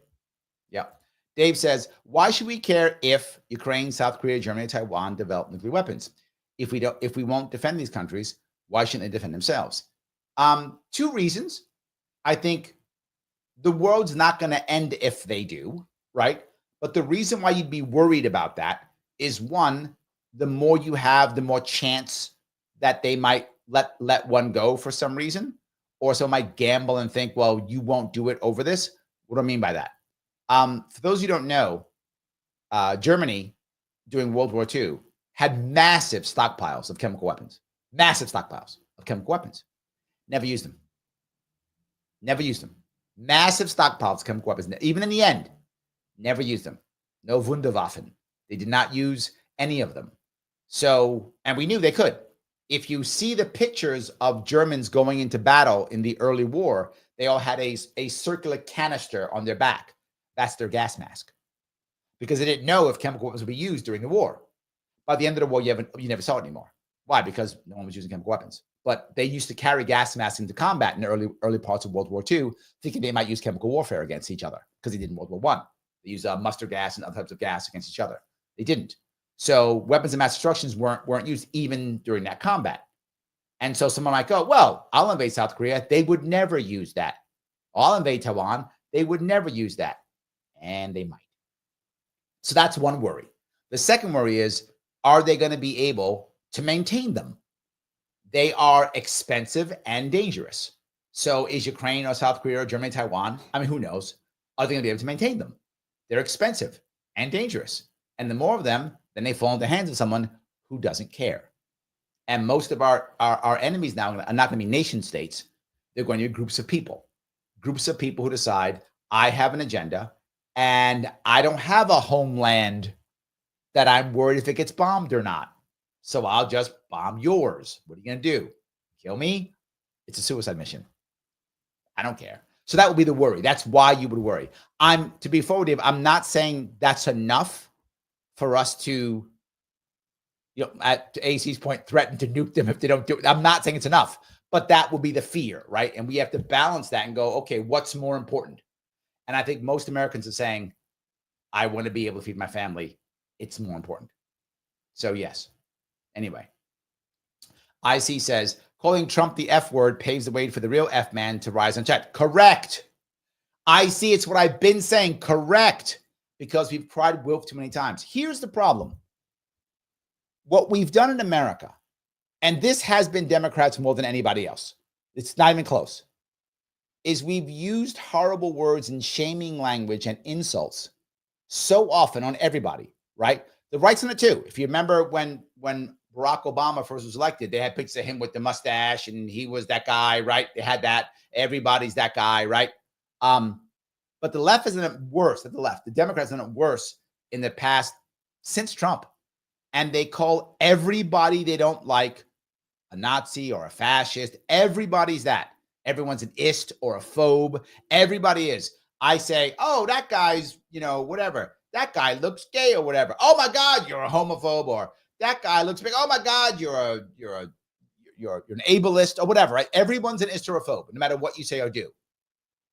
Yeah. Dave says, why should we care if Ukraine, South Korea, Germany, Taiwan develop nuclear weapons? If we won't defend these countries, why shouldn't they defend themselves? Two reasons. I think the world's not going to end if they do, right? But the reason why you'd be worried about that is, one, the more you have, the more chance that they might let one go for some reason, or some might gamble and think, well, you won't do it over this. What do I mean by that? For those who don't know, Germany during World War II had massive stockpiles of chemical weapons. Massive stockpiles of chemical weapons. Never used them. Massive stockpiles of chemical weapons. Even in the end, never used them. No Wunderwaffen. They did not use any of them. So, and we knew they could. If you see the pictures of Germans going into battle in the early war, they all had a circular canister on their back. That's their gas mask. Because they didn't know if chemical weapons would be used during the war. By the end of the war, you never saw it anymore. Why? Because no one was using chemical weapons. But they used to carry gas masks into combat in the early parts of World War II, thinking they might use chemical warfare against each other, because they did in World War I. They used mustard gas and other types of gas against each other. They didn't. So weapons of mass destruction weren't used even during that combat. And so someone might go, well, I'll invade South Korea. They would never use that. I'll invade Taiwan. They would never use that. And they might. So that's one worry. The second worry is, are they going to be able to maintain them? They are expensive and dangerous. So is Ukraine or South Korea or Germany, Taiwan, I mean, who knows? Are they going to be able to maintain them? They're expensive and dangerous. And the more of them, then they fall into the hands of someone who doesn't care. And most of our enemies now are not going to be nation states. They're going to be groups of people who decide, I have an agenda and I don't have a homeland that I'm worried if it gets bombed or not. So I'll just bomb yours. What are you going to do? Kill me? It's a suicide mission. I don't care. So that would be the worry. That's why you would worry. To be forward, Dave, I'm not saying that's enough for us to at AC's point, threaten to nuke them if they don't do it. I'm not saying it's enough, but that will be the fear, right? And we have to balance that and go, okay, what's more important? And I think most Americans are saying, I want to be able to feed my family. It's more important. So yes. Anyway, IC says, calling Trump the F word paves the way for the real F man to rise unchecked. Correct. IC, it's what I've been saying. Correct. Because we've cried wolf too many times. Here's the problem. What we've done in America, and this has been Democrats more than anybody else, it's not even close, is we've used horrible words and shaming language and insults so often on everybody, right? The right's in it too. If you remember when Barack Obama first was elected, they had pictures of him with the mustache and he was that guy, right? They had that. Everybody's that guy, right? But the left isn't it worse at the left. The Democrats isn't it worse in the past since Trump. And they call everybody they don't like a Nazi or a fascist. Everybody's that. Everyone's an ist or a phobe. Everybody is. I say, oh, that guy's, whatever. That guy looks gay or whatever. Oh my God, you're a homophobe. Or that guy looks big. Oh my God, you're an ableist or whatever. Right? Everyone's an ist or a phobe, no matter what you say or do.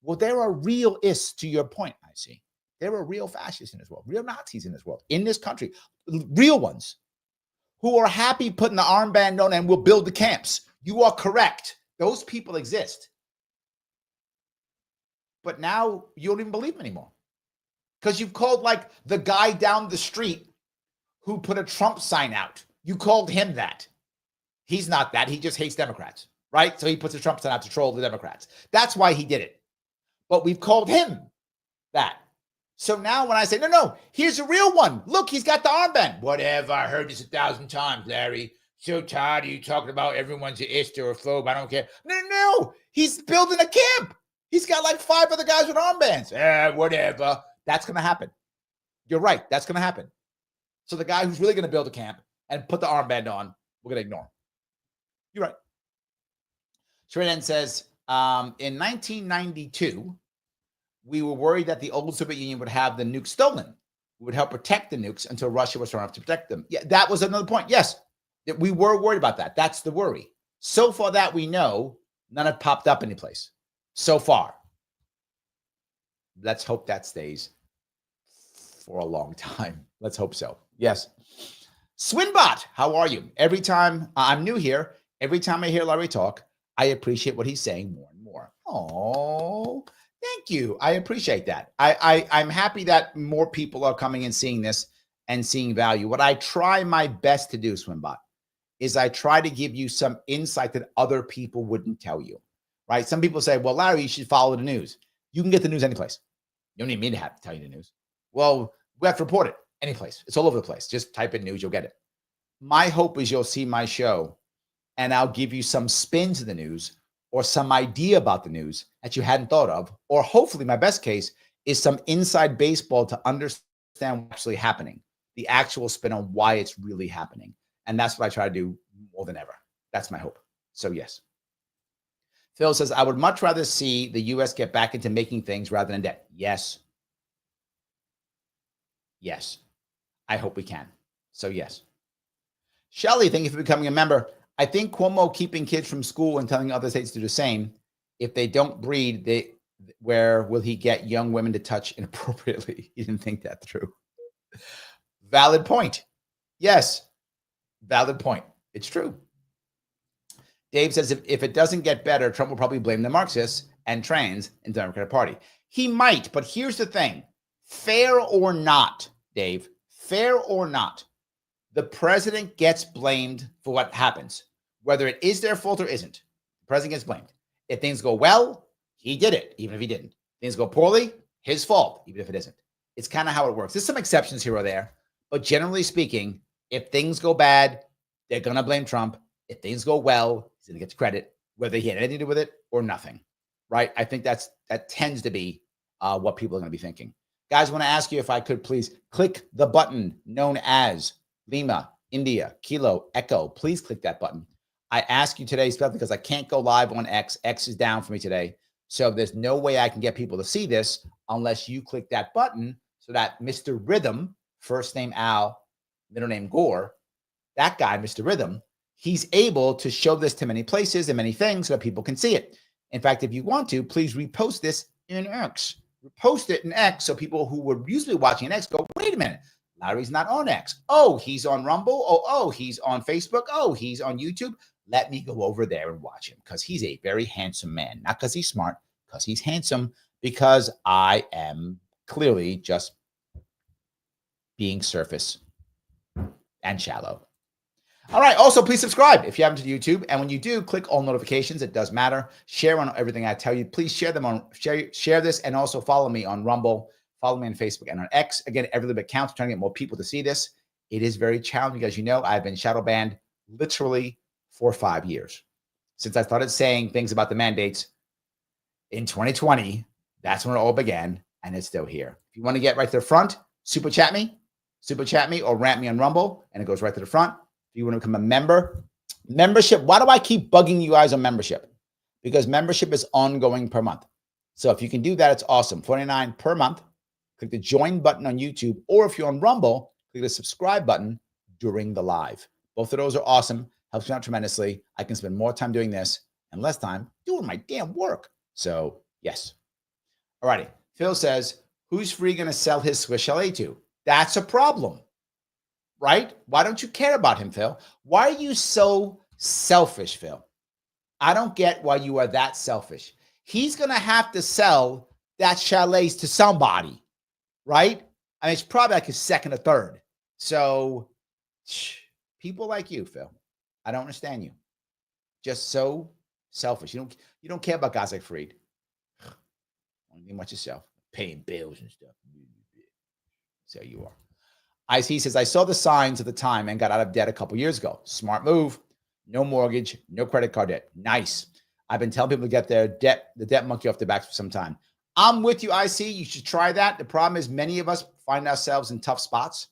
Well, there are real ists to your point. I see. There are real fascists in this world, real Nazis in this world, in this country, real ones who are happy putting the armband on and will build the camps. You are correct. Those people exist. But now you don't even believe them anymore because you've called like the guy down the street who put a Trump sign out. You called him that. He's not that. He just hates Democrats, right? So he puts a Trump sign out to troll the Democrats. That's why he did it. But we've called him that. So now when I say, no, here's a real one. Look, he's got the armband. Whatever. I heard this 1,000 times, Larry. So tired of you talking about everyone's an ist or a phobe. I don't care. No. He's building a camp. He's got like 5 other guys with armbands. Whatever. That's going to happen. You're right. That's going to happen. So the guy who's really going to build a camp and put the armband on, we're going to ignore him. You're right. Shredan says, in 1992, we were worried that the old Soviet Union would have the nukes stolen. We would help protect the nukes until Russia was strong enough to protect them. Yeah, that was another point. Yes, we were worried about that. That's the worry. So far that we know, none have popped up anyplace. So far. Let's hope that stays for a long time. Let's hope so. Yes. Swinbot, how are you? Every time I'm new here, every time I hear Larry talk, I appreciate what he's saying more and more. Oh, thank you. I appreciate that. I'm happy that more people are coming and seeing this and seeing value. What I try my best to do, Swinbot, is I try to give you some insight that other people wouldn't tell you, right? Some people say, well, Larry, you should follow the news. You can get the news anyplace. You don't need me to have to tell you the news. Well, we have to report it anyplace. It's all over the place. Just type in news, you'll get it. My hope is you'll see my show and I'll give you some spin to the news or some idea about the news that you hadn't thought of, or hopefully my best case is some inside baseball to understand what's actually happening, the actual spin on why it's really happening. And that's what I try to do more than ever. That's my hope. So yes. Phil says, I would much rather see the U.S. get back into making things rather than debt. Yes. Yes. I hope we can. So yes. Shelley, thank you for becoming a member. I think Cuomo keeping kids from school and telling other states to do the same. If they don't breed, where will he get young women to touch inappropriately? He didn't think that through. Valid point. Yes. Valid point. It's true. Dave says if it doesn't get better, Trump will probably blame the Marxists and trans in the Democratic Party. He might, but here's the thing. Fair or not, Dave, fair or not, the president gets blamed for what happens, whether it is their fault or isn't. The president gets blamed. If things go well, he did it, even if he didn't. Things go poorly, his fault, even if it isn't. It's kind of how it works. There's some exceptions here or there, but generally speaking, if things go bad, they're going to blame Trump. If things go well, he's going to get credit, whether he had anything to do with it or nothing, right? I think that tends to be what people are going to be thinking. Guys, I want to ask you if I could please click the button known as Lima, India, Kilo, Echo. Please click that button. I ask you today, especially because I can't go live on X. X is down for me today. So there's no way I can get people to see this unless you click that button so that Mr. Rhythm, first name Al, middle name Gore, that guy, Mr. Rhythm, he's able to show this to many places and many things so that people can see it. In fact, if you want to, please repost this in X. Post it in X so people who were usually watching X go, wait a minute, Larry's not on X. Oh, he's on Rumble. Oh, he's on Facebook. Oh, he's on YouTube. Let me go over there and watch him because he's a very handsome man. Not because he's smart, because he's handsome, because I am clearly just being surface and shallow. All right. Also, please subscribe if you haven't to YouTube. And when you do, click all notifications. It does matter. Share on everything I tell you. Please share them on share this, and also follow me on Rumble. Follow me on Facebook and on X. Again, every little bit counts. I'm trying to get more people to see this. It is very challenging. As you know, I've been shadow banned literally for 5 years. Since I started saying things about the mandates in 2020, that's when it all began, and it's still here. If you want to get right to the front, super chat me or rant me on Rumble, and it goes right to the front. If you want to become a member, membership. Why do I keep bugging you guys on membership? Because membership is ongoing per month. So if you can do that, it's awesome. $49 per month. Click the join button on YouTube, or if you're on Rumble, click the subscribe button during the live. Both of those are awesome. Helps me out tremendously. I can spend more time doing this and less time doing my damn work. So yes. All righty. Phil says, who's Free going to sell his Swiss chalet to? That's a problem. Right? Why don't you care about him, Phil? Why are you so selfish, Phil? I don't get why you are that selfish. He's going to have to sell that chalet to somebody, right? I mean, it's probably like his second or third. So people like you, Phil, I don't understand you. Just so selfish. You don't care about guys like Freed. Only think about yourself, paying bills and stuff. So you are. IC says, I saw the signs at the time and got out of debt a couple years ago. Smart move. No mortgage, no credit card debt. Nice. I've been telling people to get the debt monkey off their backs for some time. I'm with you, IC. You should try that. The problem is many of us find ourselves in tough spots,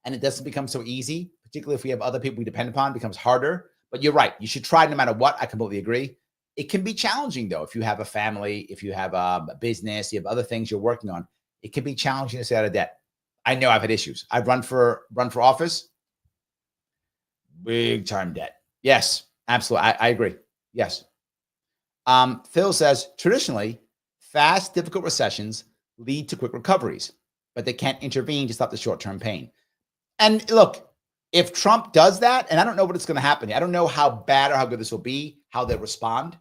and it doesn't become so easy, particularly if we have other people we depend upon. It becomes harder. But you're right. You should try no matter what. I completely agree. It can be challenging, though, if you have a family, if you have a business, you have other things you're working on. It can be challenging to stay out of debt. I know I've had issues. I've run for office. Big time debt. Yes, absolutely. I agree. Yes. Phil says, traditionally, fast, difficult recessions lead to quick recoveries, but they can't intervene to stop the short-term pain. And look, if Trump does that, and I don't know what it's going to happen. I don't know how bad or how good this will be, how they respond.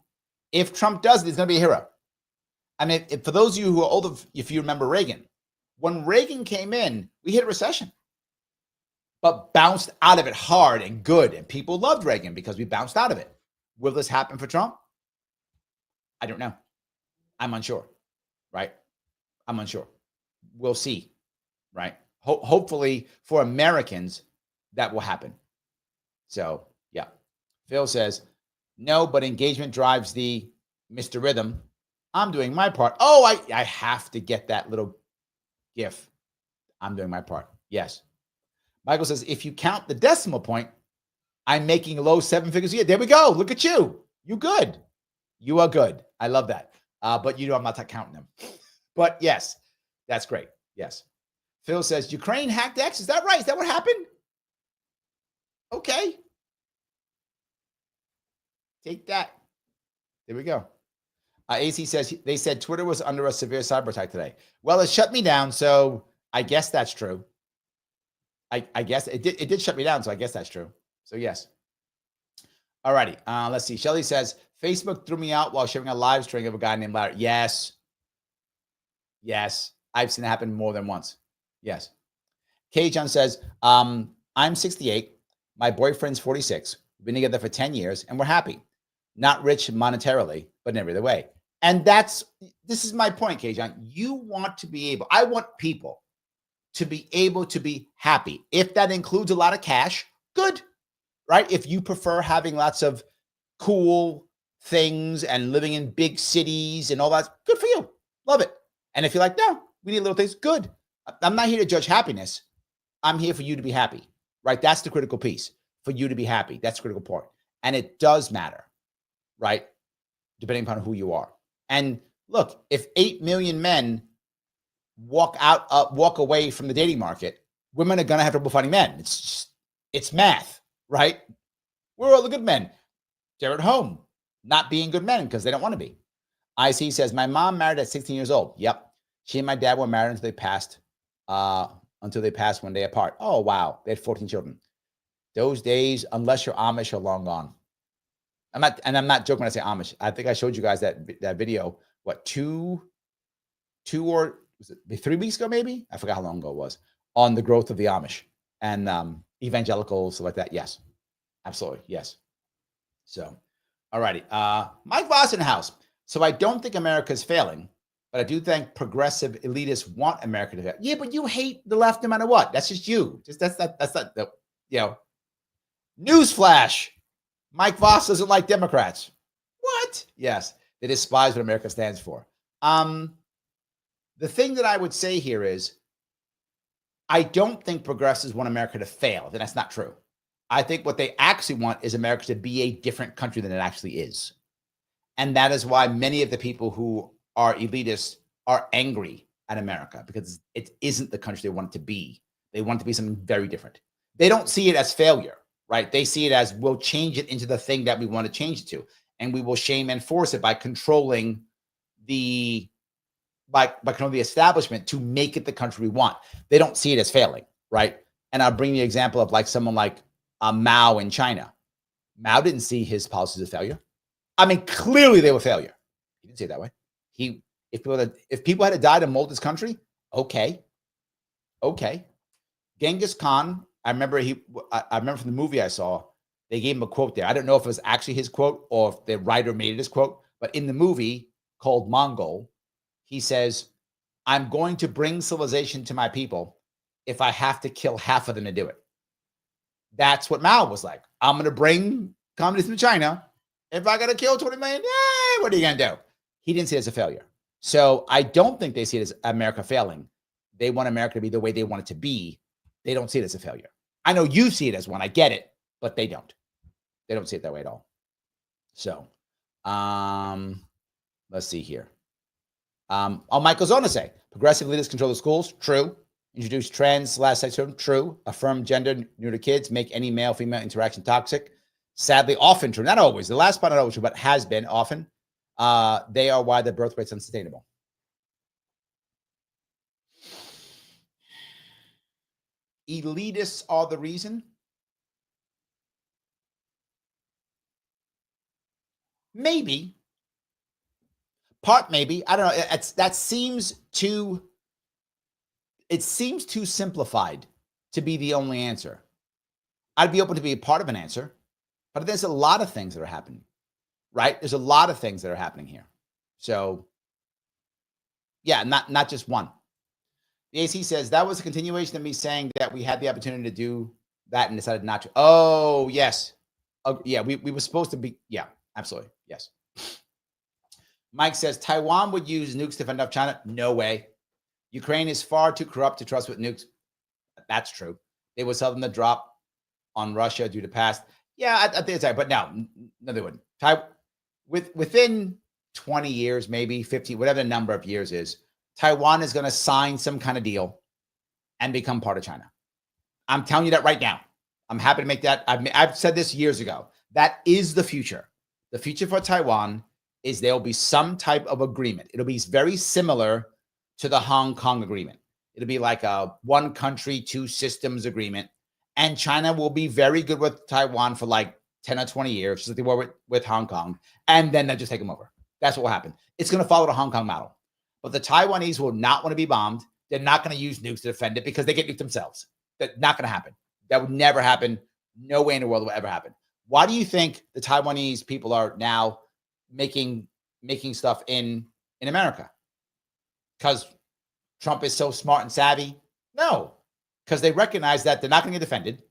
If Trump does it, he's going to be a hero. I mean, for those of you who are older, if you remember Reagan, when Reagan came in, we hit a recession, but bounced out of it hard and good. And people loved Reagan because we bounced out of it. Will this happen for Trump? I don't know. I'm unsure, right? I'm unsure. We'll see, right? Hopefully for Americans, that will happen. So, yeah. Phil says, no, but engagement drives the Mr. Rhythm. I'm doing my part. Oh, I have to get that little GIF. I'm doing my part. Yes. Michael says, if you count the decimal point, I'm making low 7 figures a year. There we go. Look at you. You good. You are good. I love that. But you know, I'm not counting them. But yes, that's great. Yes. Phil says, Ukraine hacked X. Is that right? Is that what happened? Okay. Take that. There we go. AC says, they said Twitter was under a severe cyber attack today. Well, it shut me down, so I guess that's true. I guess it did shut me down, so I guess that's true. So yes. All righty. Let's see. Shelly says, Facebook threw me out while sharing a live stream of a guy named Larry. Yes. Yes. I've seen it happen more than once. Yes. K-John says, I'm 68. My boyfriend's 46. We've been together for 10 years, and we're happy. Not rich monetarily, but in every other way. And this is my point, K-John. You want to be able, I want people to be able to be happy. If that includes a lot of cash, good, right? If you prefer having lots of cool things and living in big cities and all that, good for you. Love it. And if you're like, no, we need little things, good. I'm not here to judge happiness. I'm here for you to be happy, right? That's the critical piece, for you to be happy. That's the critical part. And it does matter, right? Depending upon who you are. And look, if 8 million men walk away from the dating market, women are going to have trouble finding men. It's just, It's math, right? We're all the good men. They're at home, not being good men because they don't want to be. IC says, my mom married at 16 years old. Yep. She and my dad were married until they passed 1 day apart. Oh, wow. They had 14 children. Those days, unless you're Amish, are long gone. I'm not joking when I say Amish. I think I showed you guys that video, what, two or was it 3 weeks ago, maybe? I forgot how long ago it was, on the growth of the Amish and evangelicals, stuff like that. Yes, absolutely. Yes. So, all righty. Mike Voss in the house. So I don't think America is failing, but I do think progressive elitists want America to fail. Yeah, but you hate the left no matter what. That's just you. That's not newsflash. Mike Voss doesn't like Democrats. What? Yes, they despise what America stands for. The thing that I would say here is, I don't think progressives want America to fail. Then that's not true. I think what they actually want is America to be a different country than it actually is. And that is why many of the people who are elitists are angry at America, because it isn't the country they want it to be. They want it to be something very different. They don't see it as failure, right? They see it as, we'll change it into the thing that we want to change it to. And we will shame and force it by controlling the establishment to make it the country we want. They don't see it as failing, right? And I'll bring the example of like someone like Mao in China. Mao didn't see his policies as failure. I mean, clearly they were failure. He didn't say it that way. If people had died to mold this country, okay. Genghis Khan, I remember from the movie I saw, they gave him a quote there. I don't know if it was actually his quote or if the writer made it his quote, but in the movie called Mongol, he says, I'm going to bring civilization to my people if I have to kill half of them to do it. That's what Mao was like. I'm going to bring communism to China. If I got to kill 20 million, what are you going to do? He didn't see it as a failure. So I don't think they see it as America failing. They want America to be the way they want it to be. They don't see it as a failure. I know you see it as one. I get it, but they don't. They don't see it that way at all. So let's see here. Michael Zona say, progressive leaders control the schools. True. Introduce trans /sex children. True. Affirm gender neuter kids. Make any male-female interaction toxic. Sadly, often true. Not always. The last part not always true, but has been often. They are why the birth rate's unsustainable. Elitists are the reason. Maybe. Part maybe. I don't know. That seems too. It seems too simplified to be the only answer. I'd be open to be a part of an answer, but there's a lot of things that are happening, right? There's a lot of things that are happening here. So, yeah, not just one. The AC says that was a continuation of me saying that we had the opportunity to do that and decided not to. Oh, yes. Yeah, we were supposed to be. Yeah, absolutely. Yes. Mike says Taiwan would use nukes to fend off China. No way. Ukraine is far too corrupt to trust with nukes. That's true. They would tell them to drop on Russia due to past. Yeah, I think it's right. But no, they wouldn't. Within 20 years, maybe 15, whatever the number of years is, Taiwan is going to sign some kind of deal and become part of China. I'm telling you that right now. I'm happy to make that. I've said this years ago. That is the future. The future for Taiwan is there will be some type of agreement. It'll be very similar to the Hong Kong agreement. It'll be like a one country, two systems agreement. And China will be very good with Taiwan for like 10 or 20 years, just like they were with Hong Kong. And then they'll just take them over. That's what will happen. It's going to follow the Hong Kong model. But the Taiwanese will not want to be bombed. They're not going to use nukes to defend it because they get nuked themselves. That's not going to happen. That would never happen. No way in the world will ever happen. Why do you think the Taiwanese people are now making stuff in America? Because Trump is so smart and savvy? No, because they recognize that they're not going to get defended.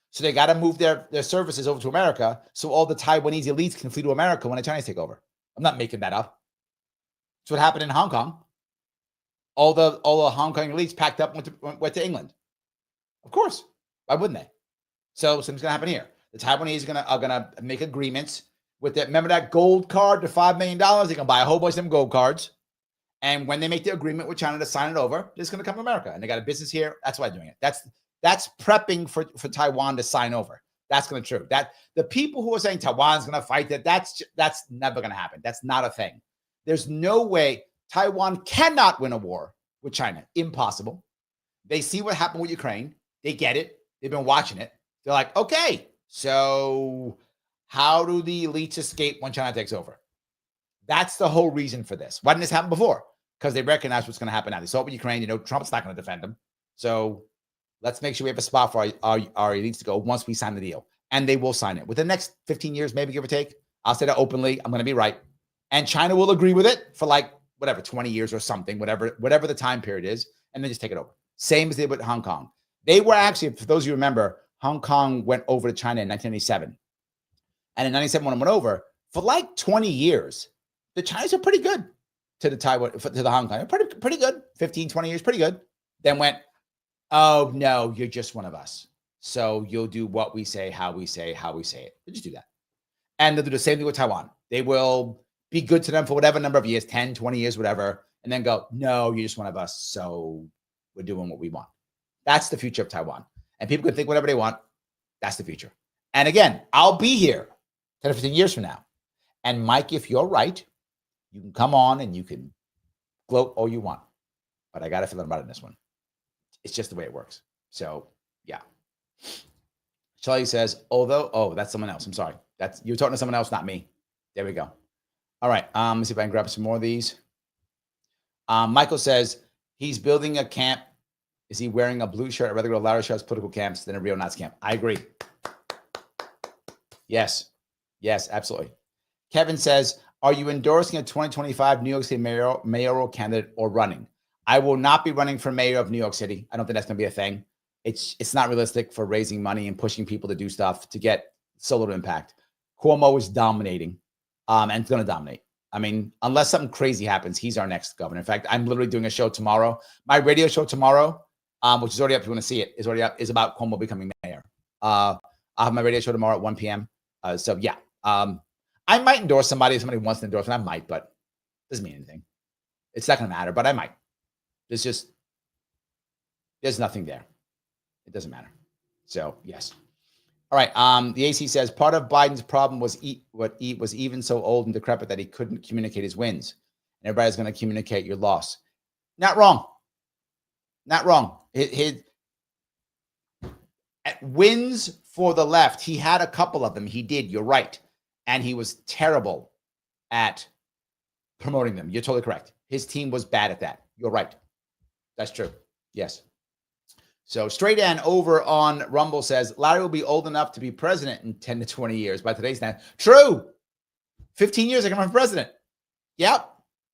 So they got to move their services over to America so all the Taiwanese elites can flee to America when the Chinese take over. I'm not making that up. That's what happened in Hong Kong. All the Hong Kong elites packed up and went to England. Of course. Why wouldn't they? So something's going to happen here. The Taiwanese are gonna make agreements with that. Remember that gold card, the $5 million? They're going to buy a whole bunch of them gold cards. And when they make the agreement with China to sign it over, it's going to come to America. And they got a business here. That's why they're doing it. That's prepping for Taiwan to sign over. That's going to be true. That the people who are saying Taiwan's going to fight that's never going to happen. That's not a thing. There's no way Taiwan cannot win a war with China. Impossible. They see what happened with Ukraine. They get it. They've been watching it. They're like, okay, so how do the elites escape when China takes over? That's the whole reason for this. Why didn't this happen before? Because they recognize what's going to happen now. They saw it with Ukraine. You know, Trump's not going to defend them. So let's make sure we have a spot for our elites to go once we sign the deal. And they will sign it. Within the next 15 years, maybe give or take. I'll say that openly. I'm going to be right. And China will agree with it for like, whatever, 20 years or something, whatever the time period is, and then just take it over. Same as they did with Hong Kong. They were actually, for those of you who remember, Hong Kong went over to China in 1997. And in 97, when it went over, for like 20 years, the Chinese are pretty good to the Taiwan, to the Hong Kong. Pretty good. 15, 20 years, pretty good. Then went, oh, no, you're just one of us. So you'll do what we say, how we say it. They'll just do that. And they'll do the same thing with Taiwan. They will be good to them for whatever number of years, 10, 20 years, whatever, and then go, no, you're just one of us. So we're doing what we want. That's the future of Taiwan. And people can think whatever they want. That's the future. And again, I'll be here 10 or 15 years from now. And Mike, if you're right, you can come on and you can gloat all you want. But I got a feeling about it in this one. It's just the way it works. So, yeah. Charlie says, that's someone else. I'm sorry. You're talking to someone else, not me. There we go. All right. Let's see if I can grab some more of these. Michael says he's building a camp. Is he wearing a blue shirt? I'd rather go to Larry Sharpe's political camps than a real Nazi camp. I agree. Yes, absolutely. Kevin says, are you endorsing a 2025 New York City mayoral candidate or running? I will not be running for mayor of New York City. I don't think that's going to be a thing. It's not realistic for raising money and pushing people to do stuff to get so little impact. Cuomo is dominating, and it's going to dominate. I mean, unless something crazy happens, he's our next governor. In fact, I'm literally doing a show tomorrow. My radio show tomorrow, which is already up if you want to see it, is already up, is about Cuomo becoming mayor. I'll have my radio show tomorrow at 1 p.m. So yeah, I might endorse somebody if somebody wants to endorse me. I might, but it doesn't mean anything. It's not going to matter, but I might. There's nothing there. It doesn't matter. So yes. All right. The AC says part of Biden's problem was was even so old and decrepit that he couldn't communicate his wins. And everybody's going to communicate your loss. Not wrong. Not wrong. His wins for the left, he had a couple of them. He did. You're right. And he was terrible at promoting them. You're totally correct. His team was bad at that. You're right. That's true. Yes. So Straight Ann over on Rumble says, Larry will be old enough to be president in 10 to 20 years by today's standards. True. 15 years I can run for president. Yep.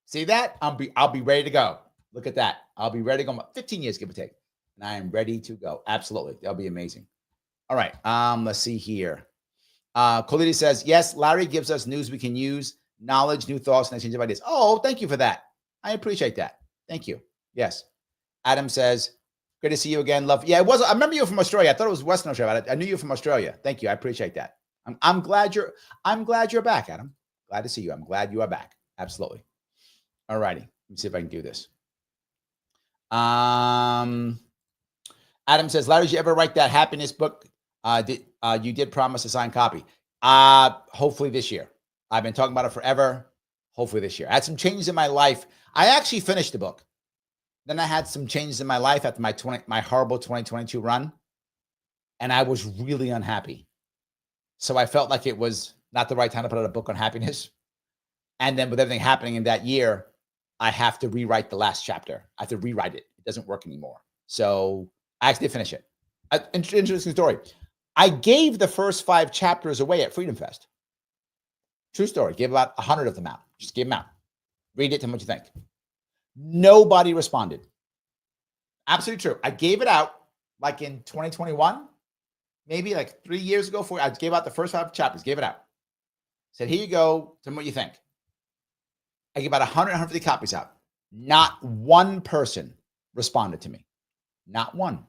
See that? I'll be ready to go. Look at that. I'll be ready to go. 15 years, give or take. And I am ready to go. Absolutely. That'll be amazing. All right. Let's see here. Coliti says, yes, Larry gives us news we can use, knowledge, new thoughts, and exchange of ideas. Oh, thank you for that. I appreciate that. Thank you. Yes. Adam says, great to see you again. Love. Yeah, it was. I remember you from Australia. I thought it was Western Australia. I knew you from Australia. Thank you. I appreciate that. I'm glad you're back, Adam. Glad to see you. I'm glad you are back. Absolutely. All righty. Let me see if I can do this. Adam says, Larry, did you ever write that happiness book? You did promise a signed copy. Hopefully this year. I've been talking about it forever. Hopefully this year. I had some changes in my life. I actually finished the book. Then I had some changes in my life after my horrible 2022 run. And I was really unhappy. So I felt like it was not the right time to put out a book on happiness. And then with everything happening in that year, I have to rewrite the last chapter. I have to rewrite it. It doesn't work anymore. So I actually did finish it. Interesting story. I gave the first 5 chapters away at Freedom Fest. True story. Gave about 100 of them out. Just gave them out. Read it. Tell me what you think. Nobody responded. Absolutely true. I gave it out like in 2021, maybe like 3 years ago. I gave out the first 5 chapters, gave it out. Said, here you go. Tell me what you think. I gave about 150 copies out. Not one person responded to me. Not one.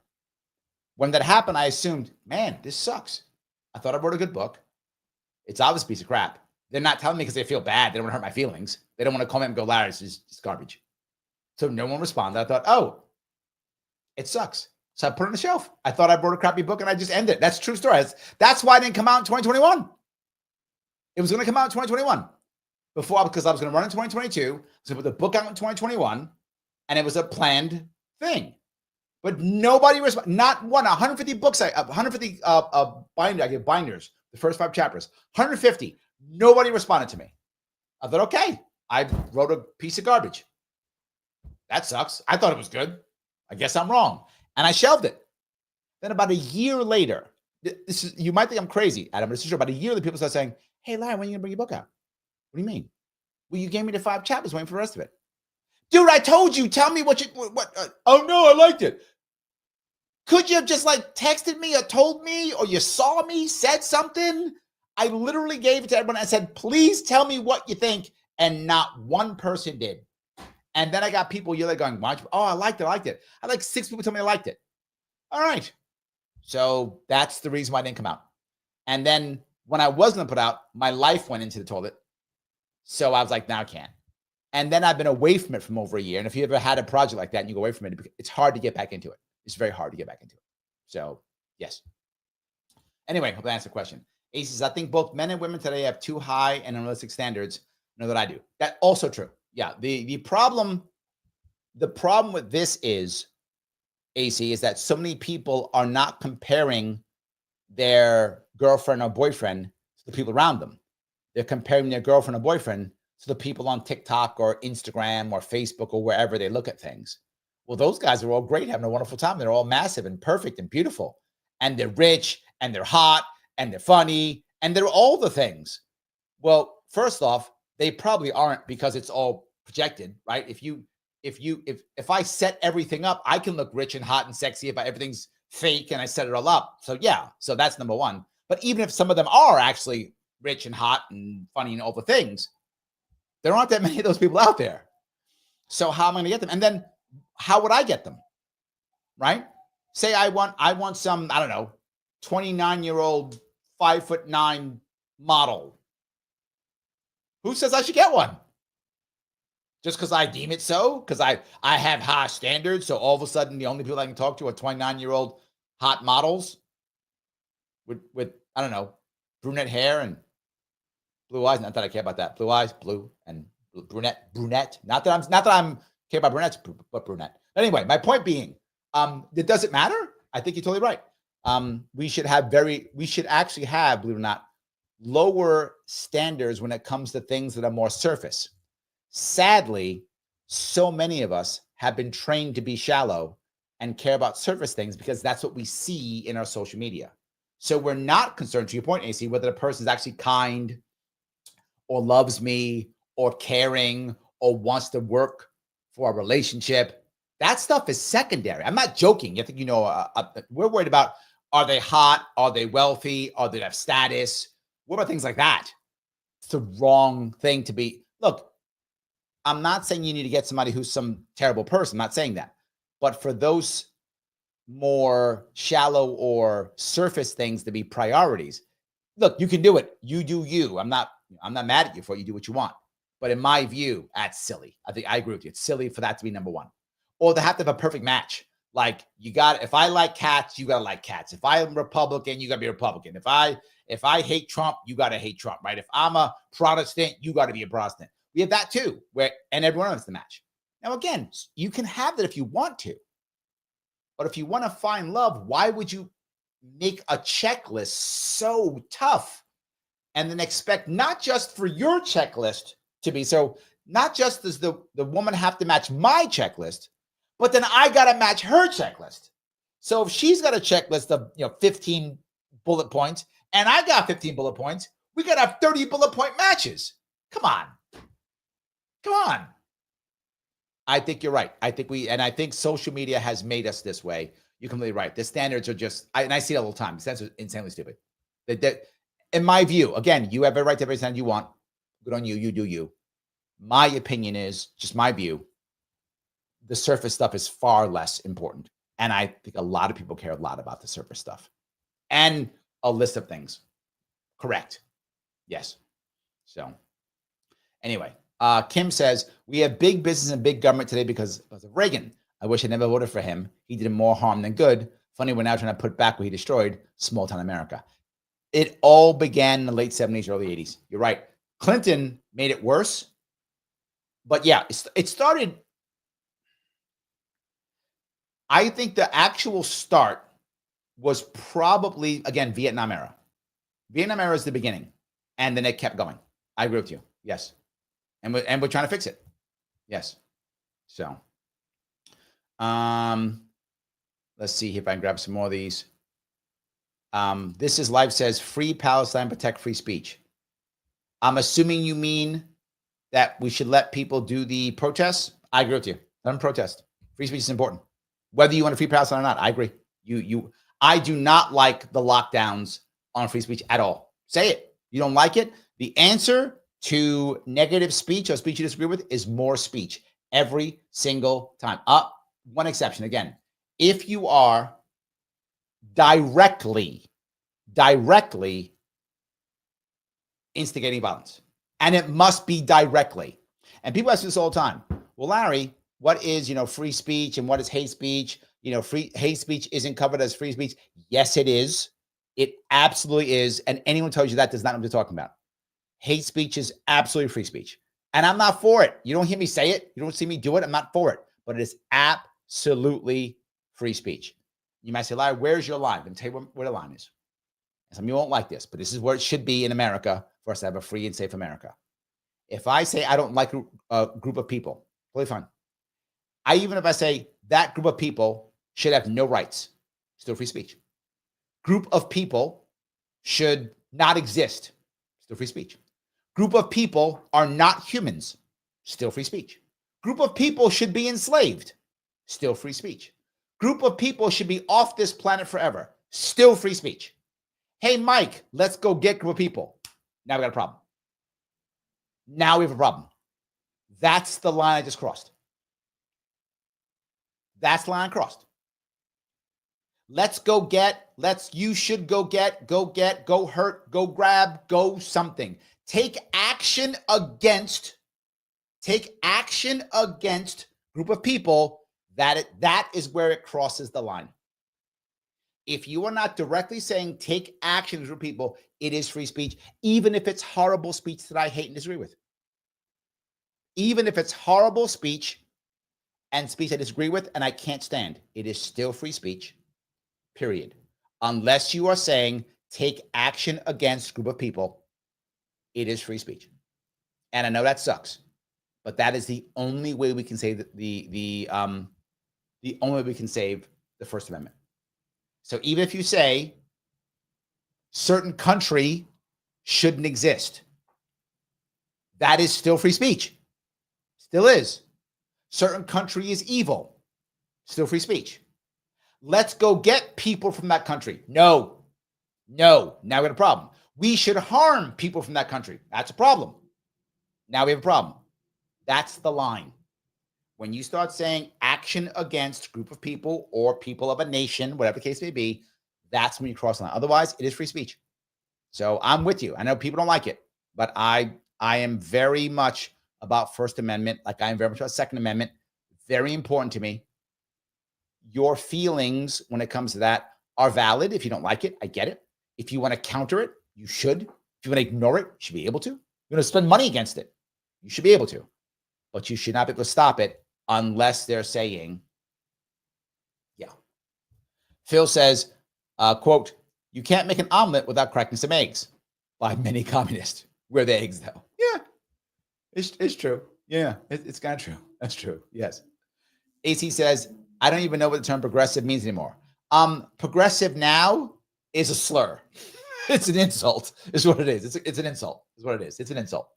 When that happened, I assumed, man, this sucks. I thought I wrote a good book. It's obviously a piece of crap. They're not telling me because they feel bad. They don't want to hurt my feelings. They don't want to comment and go, Larry, it's garbage. So no one responded. I thought, oh, it sucks. So I put it on the shelf. I thought I wrote a crappy book and I just ended it. That's a true story. That's why it didn't come out in 2021. It was going to come out in 2021 because I was going to run in 2022. So I put the book out in 2021 and it was a planned thing. But nobody responded. Not one. 150 books. 150 binder. I get binders. The first 5 chapters. 150. Nobody responded to me. I thought, okay, I wrote a piece of garbage. That sucks. I thought it was good. I guess I'm wrong. And I shelved it. Then about a year later, you might think I'm crazy, Adam, but this is true. About a year later, people start saying, hey, Larry, when are you going to bring your book out? What do you mean? Well, you gave me the 5 chapters, waiting for the rest of it. Dude, I told you. Tell me what. Oh, no, I liked it. Could you have just texted me or told me or you saw me, said something? I literally gave it to everyone and said, please tell me what you think. And not one person did. And then I got people going, oh, I liked it. I liked it. I had 6 people tell me I liked it. All right. So that's the reason why I didn't come out. And then when I was going to put out, my life went into the toilet. So I was like, now I can't. And then I've been away from it for over a year. And if you ever had a project like that and you go away from it, it's hard to get back into it. It's very hard to get back into it. So, yes. Anyway, hope I answered the question. Ace says, I think both men and women today have too high and unrealistic standards. I know that I do. That's also true. Yeah. The problem with this is, AC, is that so many people are not comparing their girlfriend or boyfriend to the people around them. They're comparing their girlfriend or boyfriend to the people on TikTok or Instagram or Facebook or wherever they look at things. Well, those guys are all great, having a wonderful time. They're all massive and perfect and beautiful. And they're rich and they're hot and they're funny and they're all the things. Well, first off, they probably aren't because it's all projected, right? If I set everything up, I can look rich and hot and sexy if everything's fake and I set it all up. So yeah, so that's number one. But even if some of them are actually rich and hot and funny and all the things, there aren't that many of those people out there. So how am I going to get them? And then how would I get them? Right? Say I want some, I don't know, 29-year-old, 5'9" model. Who says I should get one? Just because I deem it so? Because I have high standards. So all of a sudden, the only people I can talk to are 29-year-old hot models with I don't know, brunette hair and blue eyes. Not that I care about that. Blue eyes, blue and brunette. Not that I'm care about brunettes, but brunette. Anyway, my point being, it doesn't matter. I think you're totally right. We should actually have, believe it or not, lower standards when it comes to things that are more surface. Sadly, so many of us have been trained to be shallow and care about surface things because that's what we see in our social media. So we're not concerned, to your point, AC, whether the person is actually kind or loves me or caring or wants to work for a relationship. That stuff is secondary. I'm not joking. I think, we're worried about, are they hot? Are they wealthy? Are they have status? What about things like that? It's the wrong thing to be. Look, I'm not saying you need to get somebody who's some terrible person. I'm not saying that. But for those more shallow or surface things to be priorities, look, you can do it. You do you. I'm not mad at you for it. You do what you want. But in my view, that's silly. I think I agree with you. It's silly for that to be number one. Or they have to have a perfect match. Like if I like cats, you got to like cats. If I'm Republican, you got to be Republican. If I hate Trump, you got to hate Trump, right? If I'm a Protestant, you got to be a Protestant. We have that too, and everyone wants the match. Now, again, you can have that if you want to. But if you want to find love, why would you make a checklist so tough and then expect not just for your checklist to be so, not just does the woman have to match my checklist, but then I got to match her checklist. So if she's got a checklist of 15 bullet points and I got 15 bullet points, we got to have 30 bullet point matches. Come on. I think you're right. I think social media has made us this way. You're completely right. The standards are just, and I see it all the time. The standards are insanely stupid. In my view, again, you have a right to every standard you want. Good on you. You do you. My opinion is, just my view, the surface stuff is far less important. And I think a lot of people care a lot about the surface stuff. And a list of things. Correct. Yes. So anyway, Kim says, we have big business and big government today because of Reagan. I wish I never voted for him. He did more harm than good. Funny, we're now trying to put back what he destroyed, small town America. It all began in the late 70s, early 80s. You're right. Clinton made it worse. But yeah, it started. I think the actual start was probably, again, Vietnam era. Vietnam era is the beginning. And then it kept going. I agree with you. Yes. And we're trying to fix it. Yes. So, let's see if I can grab some more of these. This is Life says, free Palestine, protect free speech. I'm assuming you mean that we should let people do the protests. I agree with you. Let them protest. Free speech is important. Whether you want to free Palestine or not, I agree. I do not like the lockdowns on free speech at all. Say it. You don't like it? The answer to negative speech or speech you disagree with is more speech every single time. One exception again. If you are directly instigating violence, and it must be directly. And people ask this all the time. Well, Larry, what is, free speech and what is hate speech? Free hate speech isn't covered as free speech. Yes, it is. It absolutely is. And anyone tells you that does not know what they're talking about. Hate speech is absolutely free speech. And I'm not for it. You don't hear me say it. You don't see me do it. I'm not for it. But it is absolutely free speech. You might say, Larry, where's your line? Let me tell you where the line is. Some of you won't like this, but this is where it should be in America for us to have a free and safe America. If I say I don't like a group of people, totally fine. Even if I say that group of people should have no rights, still free speech. Group of people should not exist, still free speech. Group of people are not humans, still free speech. Group of people should be enslaved, still free speech. Group of people should be off this planet forever, still free speech. Hey, Mike, let's go get group of people. Now we got a problem. Now we have a problem. That's the line I just crossed. That's the line I crossed. You should go hurt, go grab, go something. Take action against group of people. That is where it crosses the line. If you are not directly saying take action for people, it is free speech, even if it's horrible speech that I hate and disagree with. Even if it's horrible speech and speech I disagree with and I can't stand, it is still free speech, period. Unless you are saying take action against a group of people, it is free speech. And I know that sucks, but that is the only way we can save the only way we can save the First Amendment. So even if you say certain country shouldn't exist, that is still free speech. Still is. Certain country is evil. Still free speech. Let's go get people from that country. No. Now we have a problem. We should harm people from that country. That's a problem. Now we have a problem. That's the line. When you start saying action against a group of people or people of a nation, whatever the case may be, that's when you cross the line. Otherwise, it is free speech. So I'm with you. I know people don't like it, but I am very much about First Amendment, like I am very much about Second Amendment. Very important to me. Your feelings when it comes to that are valid. If you don't like it, I get it. If you want to counter it, you should. If you want to ignore it, you should be able to. You're going to spend money against it. You should be able to. But you should not be able to stop it unless they're saying, yeah. Phil says, quote, you can't make an omelet without cracking some eggs by many communists. Where the eggs, though? Yeah, it's true. Yeah, it's kind of true. That's true. Yes. AC says, I don't even know what the term progressive means anymore. Progressive now is a slur. It's an insult, is what it is. It's an insult, is what it is. It's an insult.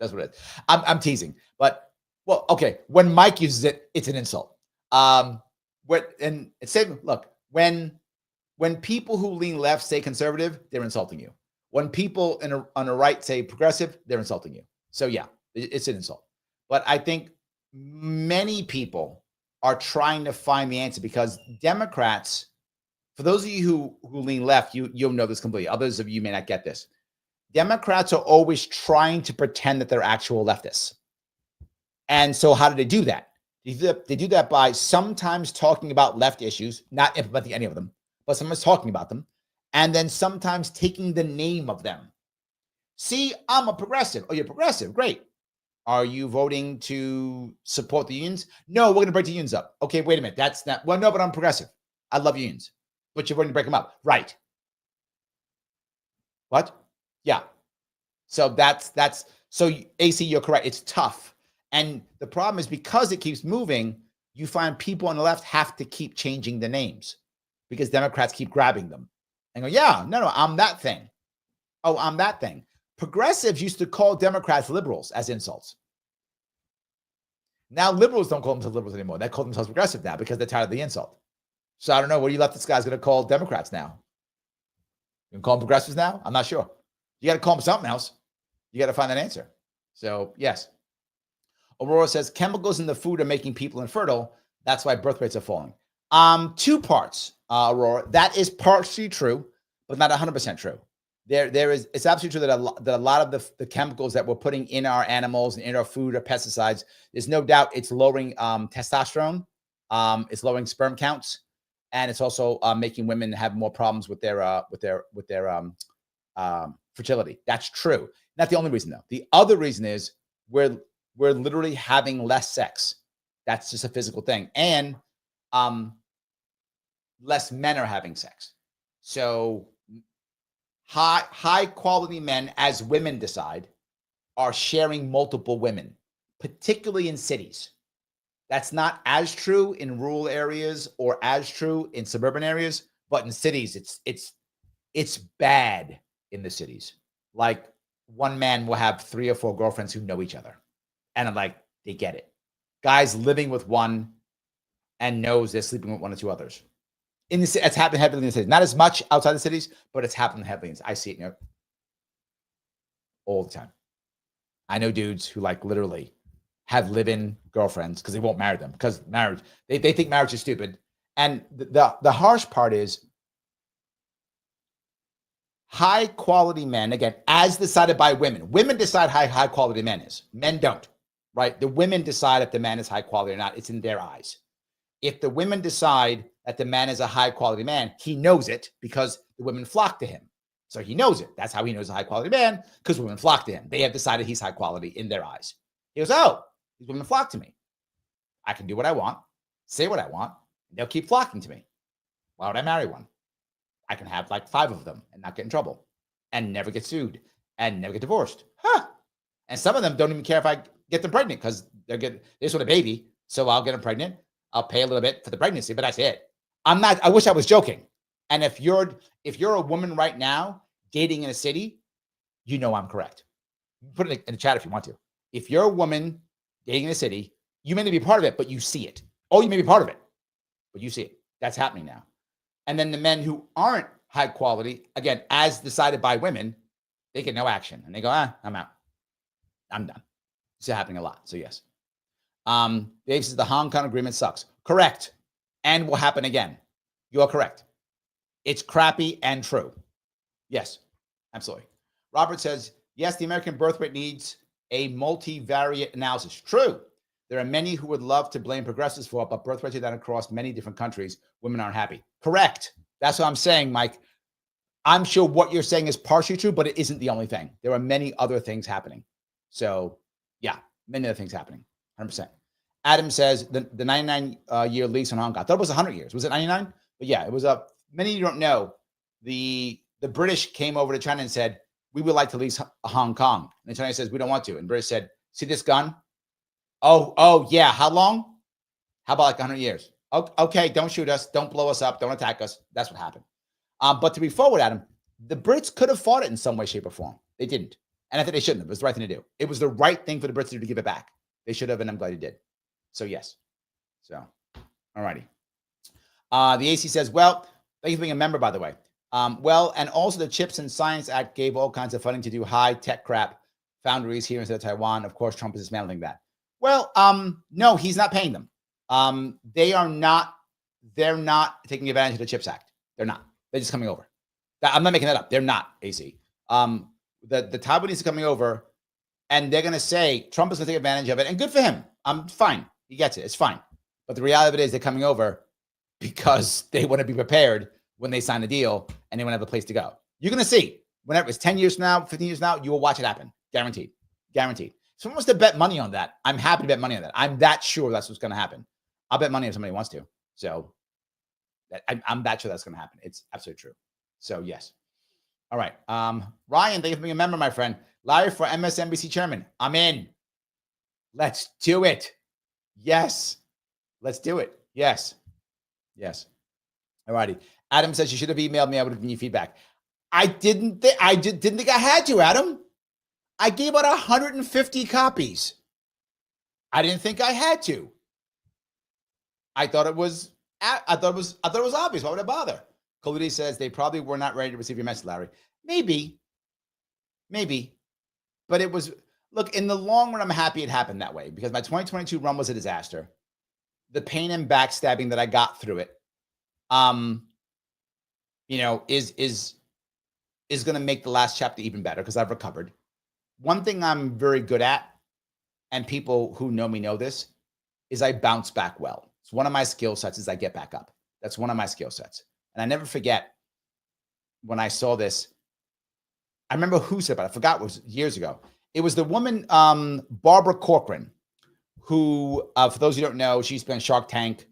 That's what it is. I'm teasing, but well, okay. When Mike uses it, it's an insult. Look, when people who lean left say conservative, they're insulting you. When people on the right say progressive, they're insulting you. So yeah, it's an insult. But I think many people are trying to find the answer because Democrats, for those of you who lean left, you'll know this completely. Others of you may not get this. Democrats are always trying to pretend that they're actual leftists. And so how do they do that? They do that by sometimes talking about left issues, not implementing any of them, but sometimes talking about them, and then sometimes taking the name of them. See, I'm a progressive. Oh, you're progressive. Great. Are you voting to support the unions? No, we're going to break the unions up. Okay, wait a minute. That's not, well, no, but I'm progressive. I love unions, but you're voting to break them up. Right. What? Yeah. So so AC, you're correct. It's tough. And the problem is because it keeps moving, you find people on the left have to keep changing the names because Democrats keep grabbing them and go, yeah, no, I'm that thing. Oh, I'm that thing. Progressives used to call Democrats liberals as insults. Now liberals don't call themselves liberals anymore. They call themselves progressive now because they're tired of the insult. So I don't know what you leftist guys going to call Democrats now. You can call them progressives now? I'm not sure. You got to call them something else. You got to find that answer. So yes. Aurora says chemicals in the food are making people infertile. That's why birth rates are falling. Two parts, Aurora. That is partially true, but not 100% true. It's absolutely true that a lot of the chemicals that we're putting in our animals and in our food are pesticides. There's no doubt it's lowering testosterone, it's lowering sperm counts, and it's also making women have more problems with their fertility. That's true. Not the only reason though. The other reason is we're literally having less sex. That's just a physical thing, and less men are having sex. So high quality men, as women decide, are sharing multiple women, particularly in cities. That's not as true in rural areas or as true in suburban areas, but in cities, it's bad in the cities. Like one man will have 3 or 4 girlfriends who know each other, and I'm like, they get it. Guys living with one and knows they're sleeping with 1 or 2 others. It's happening heavily in the cities. Not as much outside the cities, but it's happening heavily. I see it all the time. I know dudes who like literally have live-in girlfriends because they won't marry them because marriage, they think marriage is stupid. And the harsh part is high quality men, again, as decided by women. Women decide how high quality men is. Men don't, right? The women decide if the man is high quality or not. It's in their eyes. If the women decide that the man is a high quality man, he knows it because the women flock to him. So he knows it. That's how he knows a high quality man, because women flock to him. They have decided he's high quality in their eyes. He goes, oh, these women flock to me. I can do what I want, say what I want, and they'll keep flocking to me. Why would I marry one? I can have like 5 of them and not get in trouble and never get sued and never get divorced. Huh. And some of them don't even care if I get them pregnant because they just want a baby. So I'll get them pregnant. I'll pay a little bit for the pregnancy, but that's it. I wish I was joking. And if you're a woman right now dating in a city, you know I'm correct. Put it in the chat if you want to. If you're a woman dating in a city, you may not be part of it, but you see it. Oh, you may be part of it, but you see it. That's happening now. And then the men who aren't high quality, again, as decided by women, they get no action. And they go, I'm out. I'm done. It's happening a lot. So yes. Dave says the Hong Kong agreement sucks. Correct. And will happen again. You are correct. It's crappy and true. Yes, absolutely. Robert says, yes, the American birth rate needs a multivariate analysis. True. There are many who would love to blame progressives for it, but birth rates are down across many different countries. Women aren't happy. Correct. That's what I'm saying, Mike. I'm sure what you're saying is partially true, but it isn't the only thing. There are many other things happening. So yeah, many other things happening. 100%. Adam says the 99-year lease on Hong Kong. I thought it was 100 years. Was it 99? But yeah, it was many of you don't know. The British came over to China and said, we would like to lease Hong Kong. And China says, we don't want to. And British said, see this gun? Oh, yeah. How long? How about like 100 years? Okay, don't shoot us. Don't blow us up. Don't attack us. That's what happened. But to be forward, Adam, the Brits could have fought it in some way, shape, or form. They didn't. And I think they shouldn't have. It was the right thing to do. It was the right thing for the Brits to do to give it back. They should have, and I'm glad they did. So, yes. So, all righty. The AC says, well, thank you for being a member, by the way. Well, and also the Chips and Science Act gave all kinds of funding to do high-tech crap foundries here instead of Taiwan. Of course, Trump is dismantling that. Well, no, he's not paying them. They're not taking advantage of the Chips Act. They're not. They're just coming over. I'm not making that up. They're not, AC. The Taiwanese are coming over, and they're going to say Trump is going to take advantage of it, and good for him. I'm fine. He gets it. It's fine. But the reality of it is they're coming over because they want to be prepared when they sign a deal and they want to have a place to go. You're going to see whenever it's 10 years from now, 15 years from now, you will watch it happen. Guaranteed. Guaranteed. If someone wants to bet money on that, I'm happy to bet money on that. I'm that sure that's what's going to happen. I'll bet money if somebody wants to. So I'm that sure that's going to happen. It's absolutely true. So yes. All right. Ryan, thank you for being a member, my friend. Larry for MSNBC chairman. I'm in. Let's do it. Yes. Let's do it. Yes. Yes. All righty. Adam says you should have emailed me. I would have given you feedback. I didn't think I had to, Adam. I gave out 150 copies. I didn't think I had to. I thought it was obvious. Why would I bother? Kaludi says they probably were not ready to receive your message, Larry. Maybe. But it was, look, in the long run, I'm happy it happened that way because my 2022 run was a disaster. The pain and backstabbing that I got through it, is going to make the last chapter even better because I've recovered. One thing I'm very good at, and people who know me know this, is I bounce back well. It's one of my skill sets is I get back up. That's one of my skill sets. And I never forget when I saw this. I remember who said about it. I forgot, it was years ago. It was the woman, Barbara Corcoran, who, for those who don't know, she's been Shark Tank.